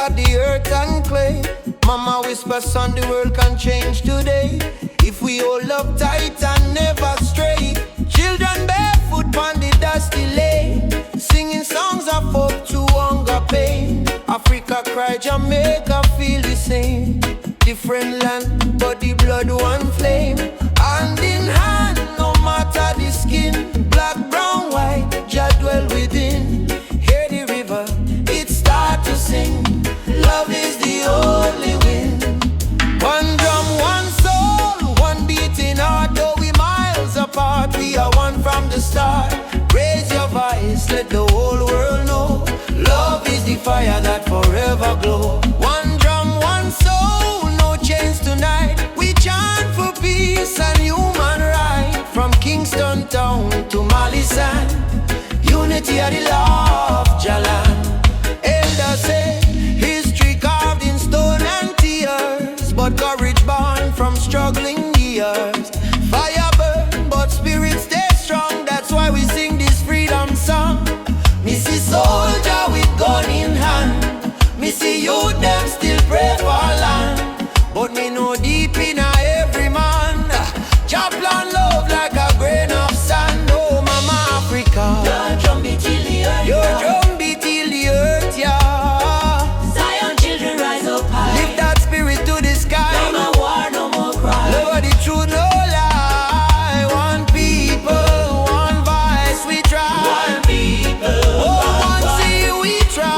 of the earth and clay. Mama whisper, son, the world can change today if we hold up tight and never stray. Children barefoot on the dusty lane, singing songs of hope to hunger pain. Africa cry, Jamaica feel the same. Different land, but the blood one flame. Hand in hand, no matter the skin. Black, brown, white, Jah dwell within. Hear the river, it start to sing. Love is the only win. One drum, one soul, one beating heart. Though we miles apart, we are one from the start. Raise your voice, let the whole world know. Love is the fire that forever glow. One drum, one soul, no chains tonight. We chant for peace and human right. From Kingston town to Mali sand, unity of the law of Jalan. Elders say, history carved in stone and tears, but courage born from struggling years. Fire burn, but spirit stay strong. That's why we sing this freedom song. Me see soldier with gun in hand, me see youth them still pray for land. But me know deep in every man, Jah plan love like a grain of sand. Oh mama Africa, your drum beat till the earth, your drum beat till the earth, yeah. Zion children rise up high. Lift that spirit to the sky. No more war, no more cry. Lord, the truth, no lie. One people, one voice, we try. One people, Oh, one sea, we try.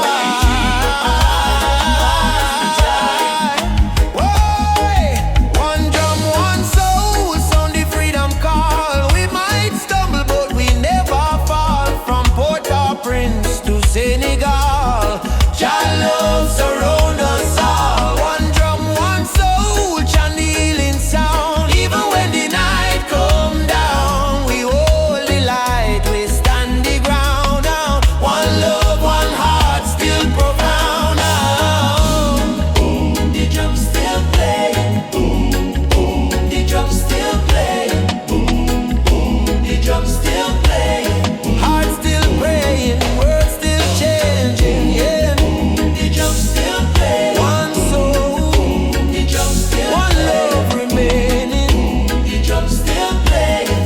Whoa, one drum, one soul, sound the freedom call. We might stumble, but we never fall. From Port-au-Prince to Senegal, Jah love surround us all. One drum, one soul, chant the healing sound. Even when the night come down, we hold the light, we stand the ground down. One love, one heart, still profound. Boom, the drum still playing. Boom, boom, the drum still playing. Boom, boom, the drum still playing. Heart still praying, words still changing. Yeah, the drum still playing. One soul, the drum still one love remaining. The drum still playing.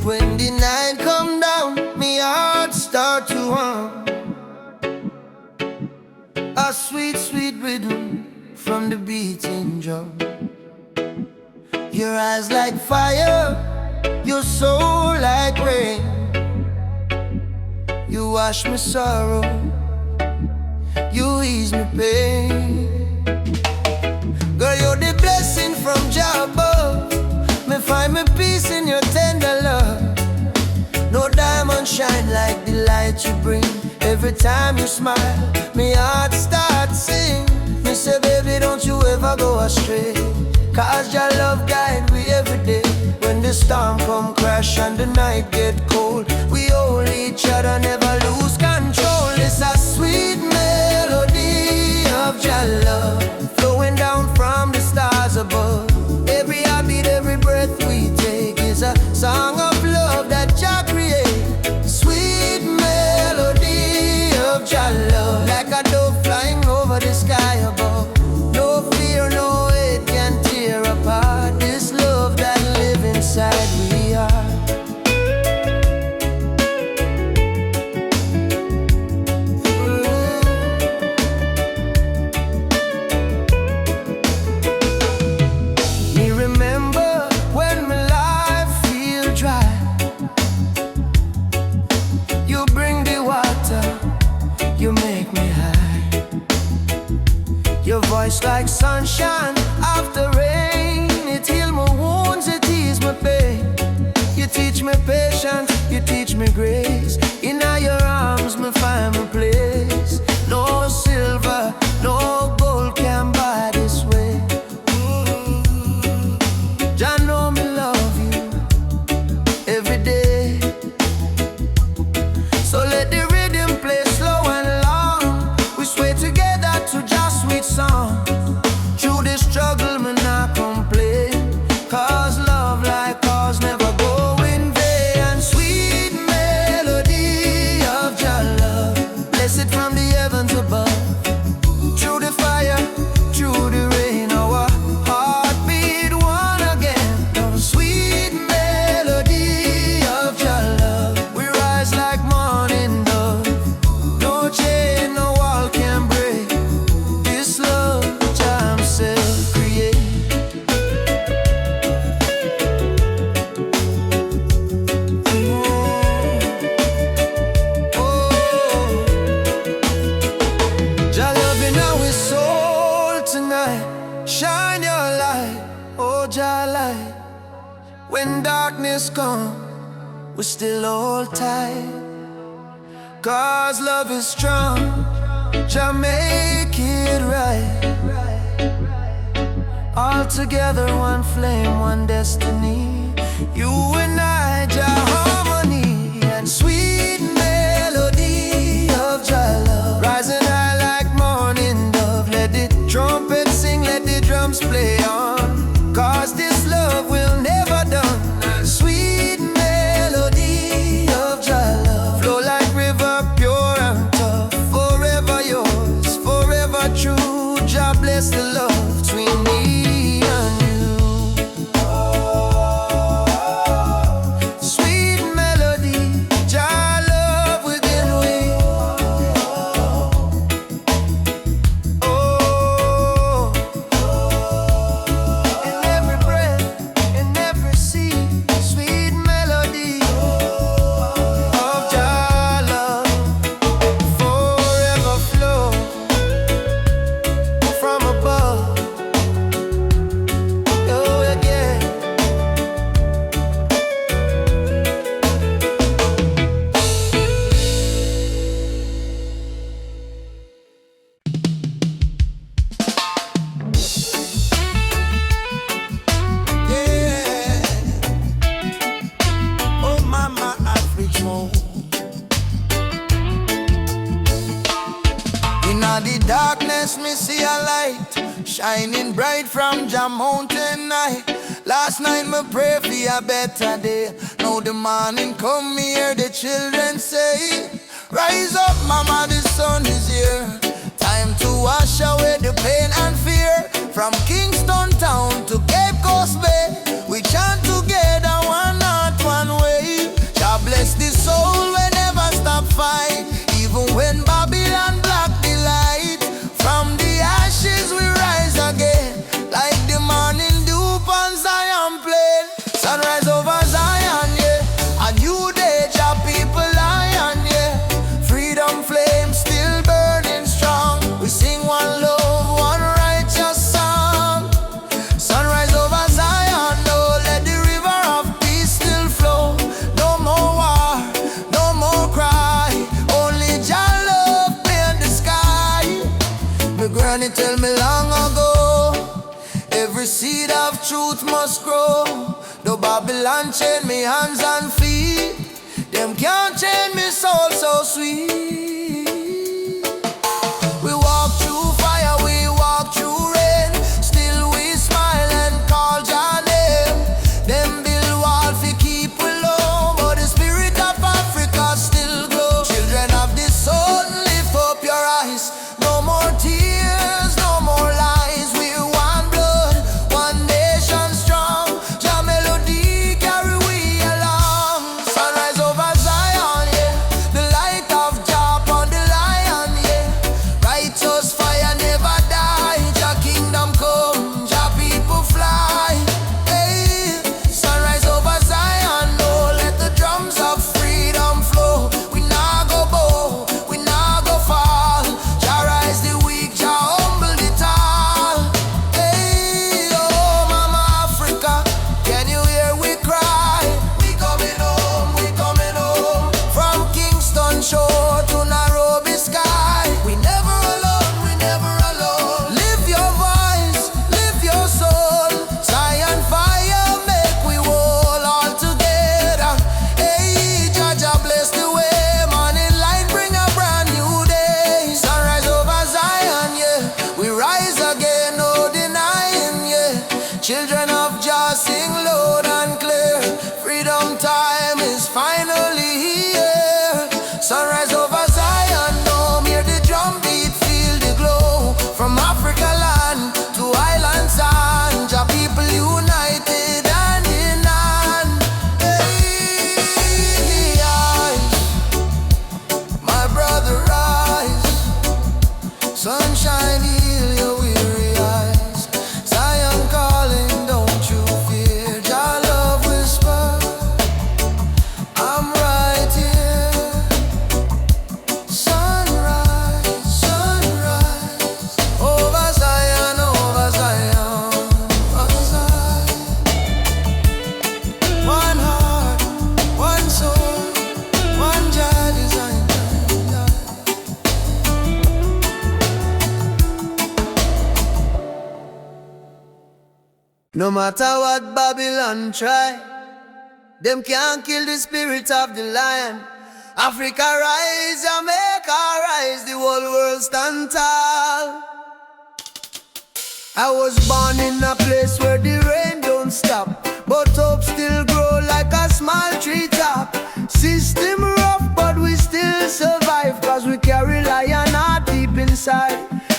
When the night come down, me heart start to hum. A sweet, sweet rhythm from the beating drum. Your eyes like fire, your soul like rain. You wash my sorrow, you ease my pain. Girl, you're the blessing from Jah above. Me find my peace in your tender love. No diamond shine like the light you bring. Every time you smile, me heart starts sing. Me say, baby, don't you ever go astray. Cause your love guide we every day. When the storm come crash and the night get cold, we hold each other, never lose control. It's a sweet melody of your love, flowing down from the stars above. Every heartbeat, every breath we take is a song of love that Jah create. Sweet melody of your love, like a dove flying over the sky above. No fear, no hate can tear apart this love that live inside we are. darkness come, we still hold tight, 'cause love is strong. Jah make it right. All together, one flame, one destiny. You and I, Jah harmony and sweet melody of Jah love. Rising high like morning dove. Let the trumpet sing, let the drums play on, 'cause this love will never done. And sweet melody of Jah love. Flow like river, pure and tough. Forever yours, forever true. Jah bless the love between me and you. Sweet melody, Jah love within we. Oh, in every breath, in every seed, sweet melody of Jah love forever flow from above. Oh, again. Yeah. Oh, mama, Africa. In the darkness, me see a light shining bright from Jah mountain night. Last night me pray for a better day. Now the morning come, me hear the children say, rise up, mama, the sun is here. Time to wash away the pain and fear. From Kingston town to Cape Coast Bay, we chant together, one heart, one way. Jah bless the soul, we never stop fight. Even when Babylon block the light, from the ashes we rise again, like the morning dew on Zion plain. Sunrise over Zion, yeah. A new day, Jah people lion, yeah. Freedom flame still burning strong. We sing one love, one righteous song. Sunrise over Zion, oh, let the river of peace still flow. No more war, no more cry. Only Jah love in the sky. My granny tell me long ago, every seed of truth must grow. Though Babylon chain me hands and feet, them can't chain me soul so sweet. We walk through fire, we walk through rain, still we smile and call Jah name. Them build wall fi keep we low, but the spirit of Africa still glow. Children of the sun, lift up your eyes. No more tears, no more lies. We're one blood, one nation strong. Jah melody carry we along. Sunrise over Zion, yeah. The light of Jah No matter what Babylon try, them can't kill the spirit of the lion. Africa rise, Jamaica rise, the whole world stand tall. I was born in a place where the rain don't stop, but hope still grow like a small tree top. System rough, but we still survive, cause we carry lion heart deep inside.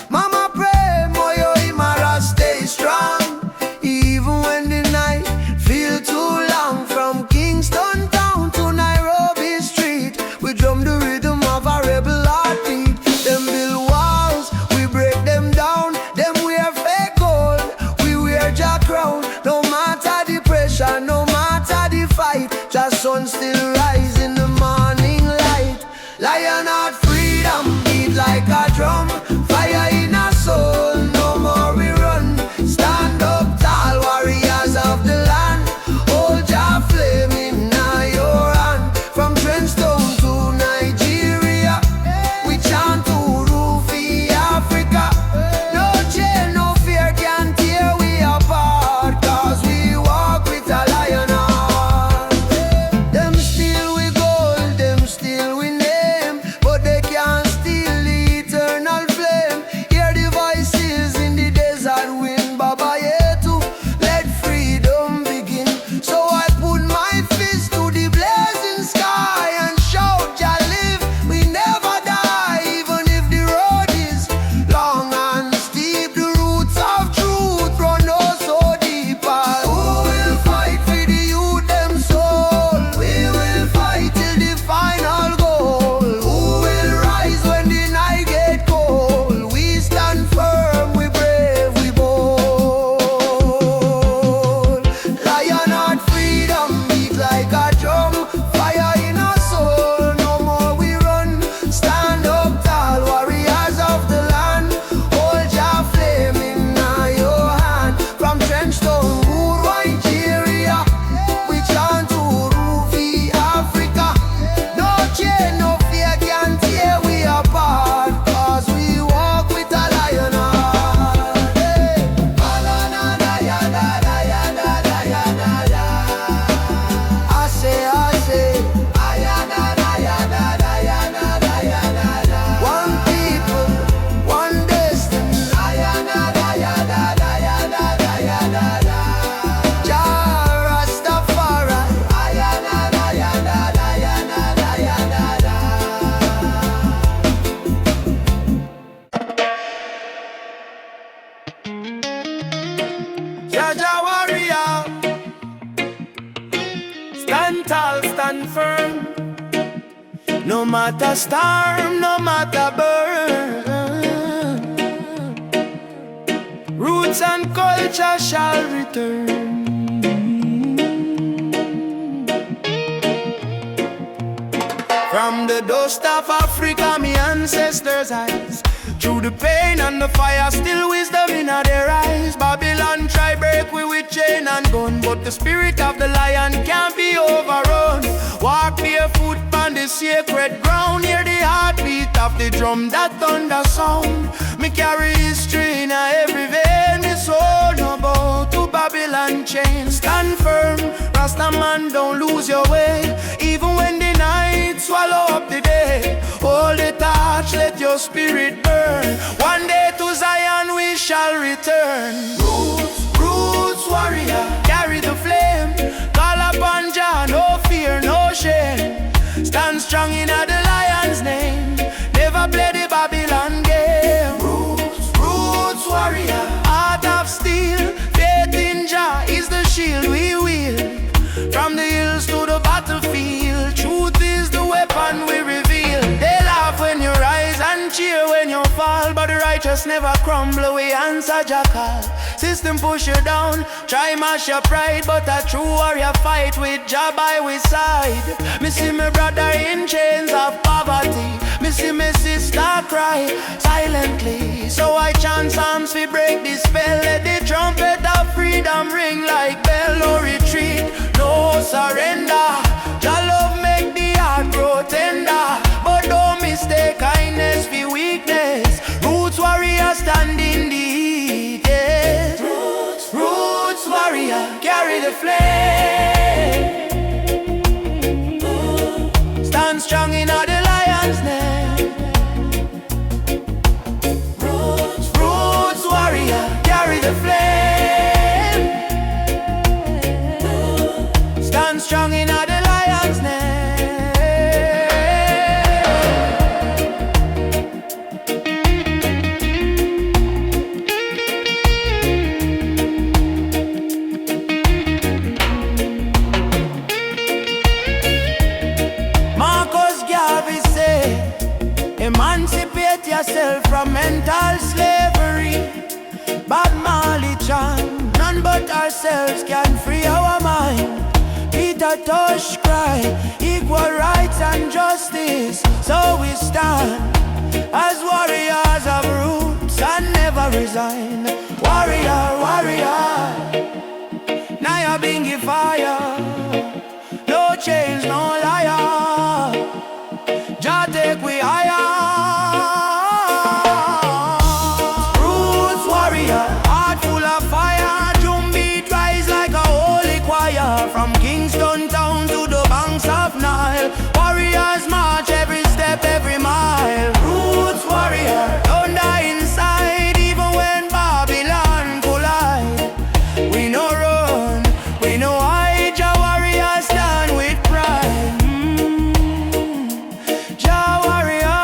Mama pray, moyo imara stay strong, even when the night feel too long. From Kingston town to Nairobi street, we drum the rhythm of a rebel heartbeat. Them build walls, we break them down. Them wear fake gold, we wear Jack crown. No matter the pressure, no matter the fight, just sun still rise in the morning light. Lion heart freedom beat like a drum, fire in our soul, no more we run. Stand up tall, warriors of the land, hold your flame in your hand. From Trenchtown to Nigeria, we chant to Rufi Africa. No chain, no fear can tear we apart, cause we walk with a lion heart. Them steal we gold, them steal we name, but they can't steal the eternal flame. Hear the voices in the desert wind, Baba Yetu, let freedom begin. So I put my fist to the blazing sky and shout, Jah live, we never die. Even if the road is long and steep, the roots of truth run oh so deep. Who will fight for the youth them soul? We will fight till the final goal. Who will rise when the night get cold? We stand firm, we brave, we bold. Lion heart freedom beat like a drum, fire in our soul, no more we run. Stand up tall, warriors of the land, hold your flame in your hand. From Trenchtown to Nigeria, we chant to Rufi Africa. No chain, no fear can tear we apart, cause we walk with a lion heart. Hey. I say, one people, one destiny. Jah Rastafari. Jah warrior, stand tall, stand firm. No matter storm, no matter burn, roots and culture shall return. From the dust of Africa, me ancestors' eyes, through the pain and the fire, still wisdom in their eyes. Babylon try break we with chain and gun, but the spirit of the lion can't be overrun. Walk barefoot on the sacred ground, hear the heartbeat of the drum, that thunder sound. Me carry history in every vein, me soul no bow to Babylon chain. Stand firm, Rasta man, don't lose your way, even when the night swallow up the day. Hold the torch, let your spirit burn. One day to Zion we shall return. Roots warrior, carry the flame. Call upon Jah, no fear, no shame. Stand strong in the lion's name. Never play the Babylon game. Roots warrior, heart of steel. Faith in Jah is the shield we wield. From the hills to the battlefield, truth is the weapon we reveal. They laugh when you rise and cheer when you fall, but the righteous never crumble, we answer Jah call. System push you down, try mash your pride, but a true warrior fight with Jah by his side. Me see me brother in chains of poverty, me see me sister cry silently. So I chant psalms we break the spell, let the trumpet of freedom ring like bell. No retreat, no surrender. Jah love make the heart grow tender, but don't mistake kindness for weakness. Roots warrior stand in the heat, yeah. Roots warrior. Emancipate yourself from mental slavery. Bob Marley chant, none but ourselves can free our mind. Peter Tosh cry, equal rights and justice. So we stand as warriors of roots and never resign. Warrior, warrior, now you're being fire. No change, no liar. Jah take we higher. Roots warrior, heart full of fire. Drum beat rise like a holy choir. From Kingston town to the banks of Nile, warriors march every step, every mile. Roots warrior, don't die inside, even when Babylon collide. We no run, we no hide. Jah warrior stand with pride. Jah warrior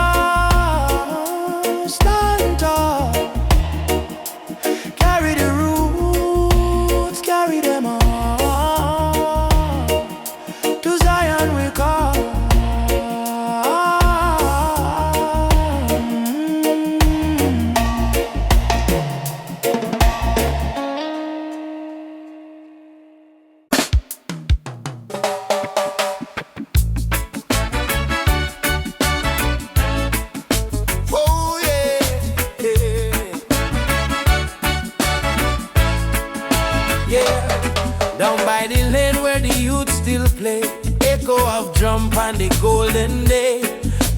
stand tall. Carry the roots, carry them all. To Zion we call. Oh yeah, yeah, yeah. Down by the lane where the youth still play, echo of drum on the golden day.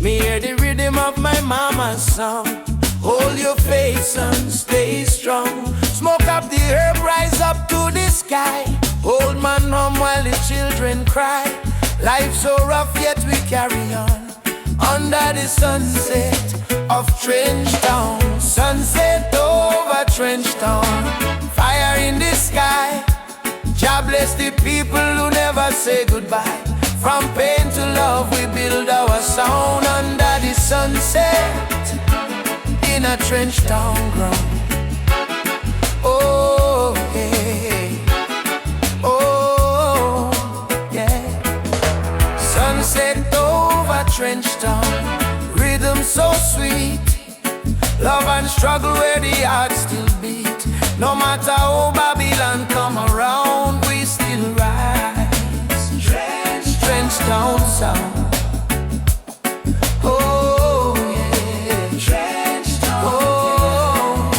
Me hear the rhythm of my mama's song. Hold your faith, son, stay strong. Smoke up the herb, rise up to the sky. Old man hum while the children cry. Life so rough, yet we carry on. Under the sunset of Trench Town. Sunset over Trench Town. Fire in the sky. Jah bless the people who never say goodbye. From pain to love we build our sound. Under the sunset in a Trench Town ground. Oh, hey. Oh, yeah. Sunset over Trench Town. Rhythm so sweet. Love and struggle where the heart still beat. No matter how Babylon come around, we still rise. Trench Town sound. Oh yeah, Trench Town. Oh,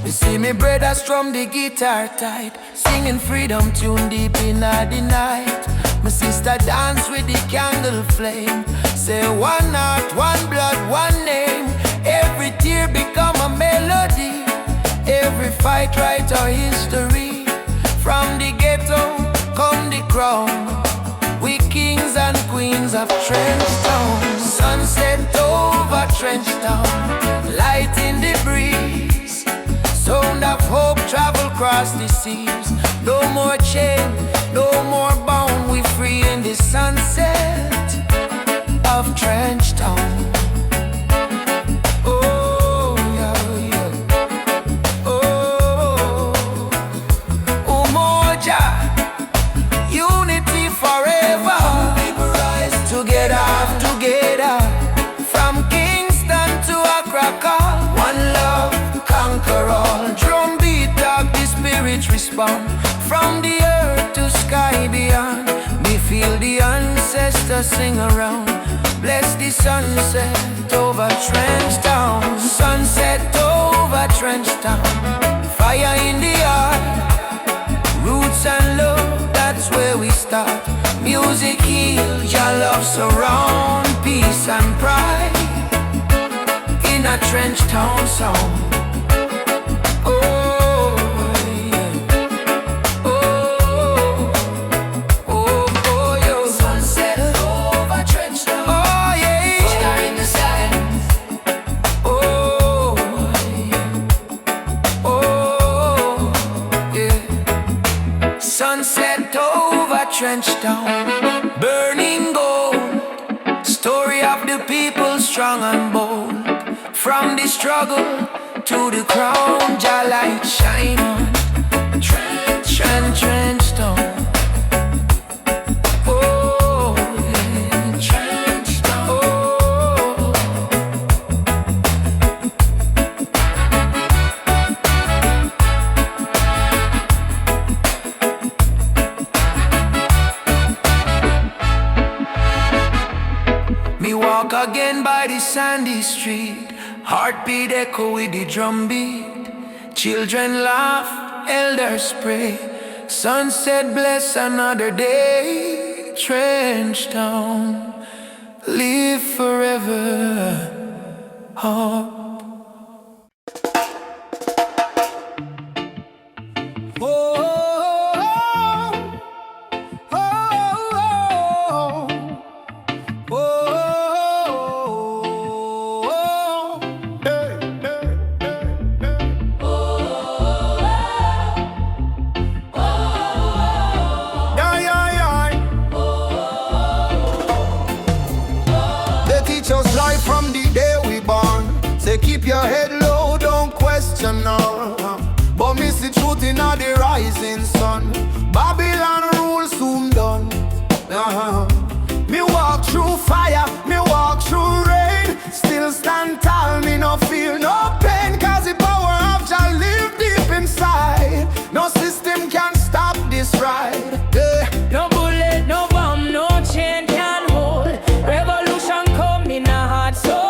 you see me brother strum the guitar tight, singing freedom tune deep in the night. My sister dance with the candle flame. Say one heart, one blood, one name. Every tear become a melody. Every fight write our history. From the ghetto come the crown. We kings and queens of Trench Town. Sunset over Trench Town. Light in the breeze. Sound of hope travel across the seas. No more chain, no more bound. We free in the sunset of Trench Town. Oh, yeah, yeah. Oh, Umoja, unity forever. People rise together, together. From Kingston to Accra, one love, conquer all. Drum beat up, the spirit respond. From the earth to sky beyond, we feel the ancestors sing around. Bless the sunset over Trench Town. Sunset over Trench Town. Fire in the heart. Roots and love, that's where we start. Music heal, your love surround. Peace and pride in a Trench Town song. Trench down. Burning gold, story of the people strong and bold. From the struggle to the crown, Jah light shine on. Trench stone. Oh, trench stone. Oh. Me walk again by the sandy street, heartbeat echo with the drum beat. Children laugh, elders pray, sunset bless another day. Trench town, live forever. Oh. Keep your head low, don't question none. But miss the truth in the rising sun. Babylon rule soon done. Me walk through fire, me walk through rain. Still stand tall, me no feel no pain. Cause the power of Jah live deep inside. No system can stop this ride. No bullet, no bomb, no chain can hold. Revolution come in a heart so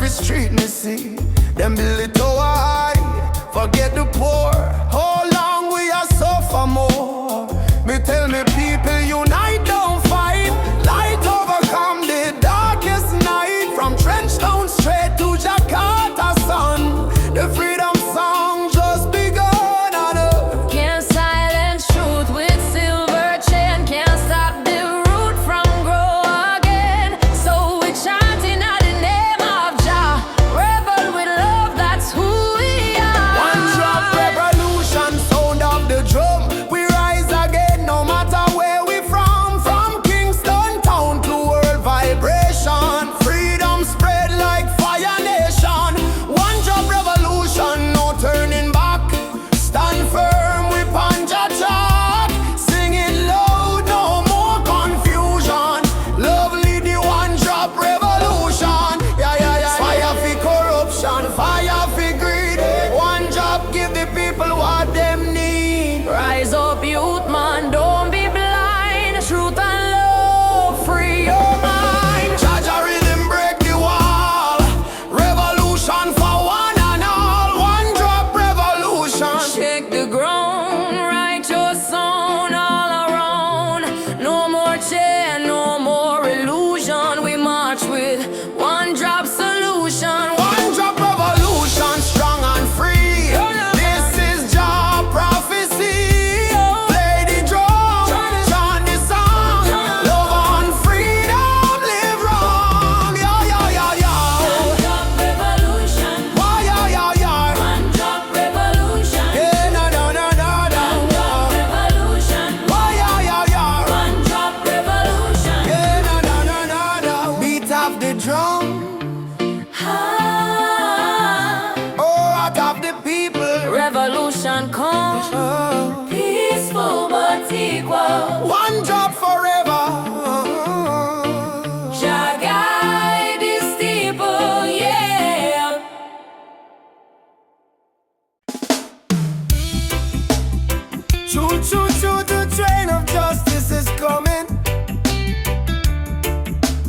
street, me see them build it tower high, forget the poor. How long we are suffer more? Me tell me people unite, don't fight. Light overcome the darkest night. From Trenchtown straight to Jakarta sun, the freedom song just begun. Can't silence truth with silver chain. Can't stop the root from grow again. So we chanting at the name of Jah. Rebel with love, that's who we are. One drop revolution. Choo, choo, choo, the train of justice is coming.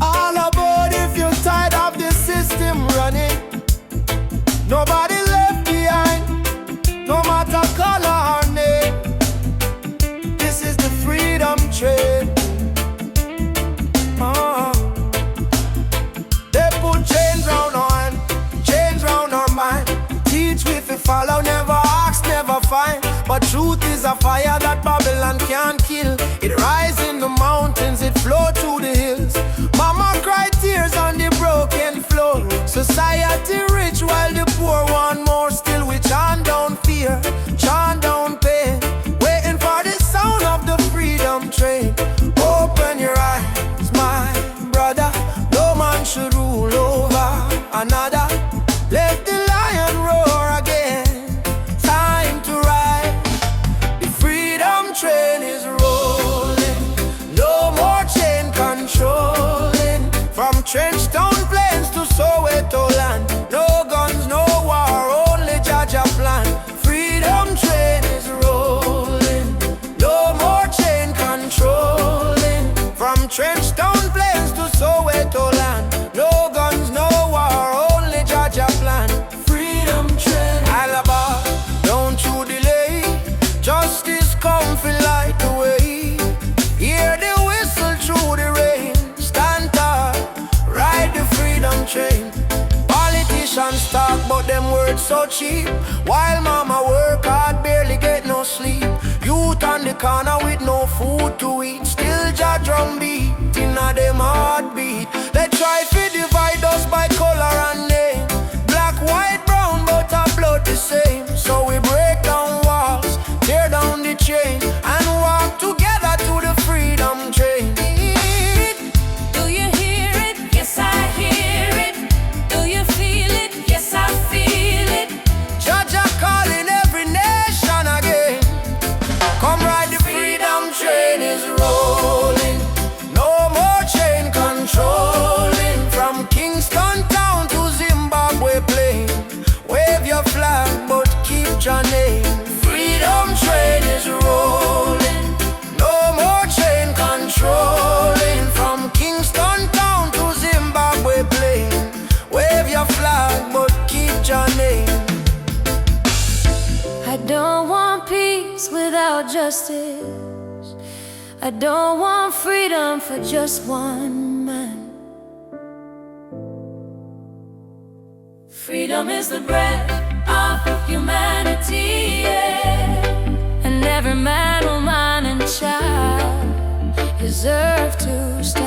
All aboard if you're tired of the system running. Nobody left behind, no matter color or name. This is the freedom train. They put chains round our hand, chains round our mind. Teach we fi follow, never ask, never find. But truth is a fire that Babylon can't kill. It rise in the mountains, it flow through the hills. Mama cry tears on the broken floor. Society rich while the poor want more. Still we chant down fear, chant down pain, waiting for the sound of the freedom train. Open your eyes, my brother. No man should rule over another. Let the lion roar again. Time to ride. The freedom train is rolling. No more chain controlling. From Trenchtown Plains to Soweto land. No guns, no war, only Jaja plan. Freedom train is rolling. No more chain controlling. From Trenchtown Plains to Soweto land. No guns, no war, only Jaja plan. Freedom train. Alaba, don't you delay. Justice come fi light the way. Hear the whistle through the rain. Stand tall, ride the freedom train. Politicians talk but them words so cheap. While mama work hard, barely get no sleep. Youth on the corner with no food to eat. Still Jah drum beat inna them heartbeat. They try to divide us by color and name. Black, white, brown, but our blood the same. So we break down walls, tear down the chain, and walk together to the freedom train. Do you hear it? Yes, I hear it. Do you feel it? Yes, I feel it. Jah calling every nation again. Come ride the freedom train is rolling. No more chain controlling. From Kingston town to Zimbabwe plain. Wave your flag but keep your name. Freedom train is rolling. No more chain controlling. From Kingston town to Zimbabwe plain. Wave your flag but keep your name. I don't want peace without justice. I don't want freedom for just one man. Freedom is the breath of humanity, yeah. And every man, woman, and child deserve to stand.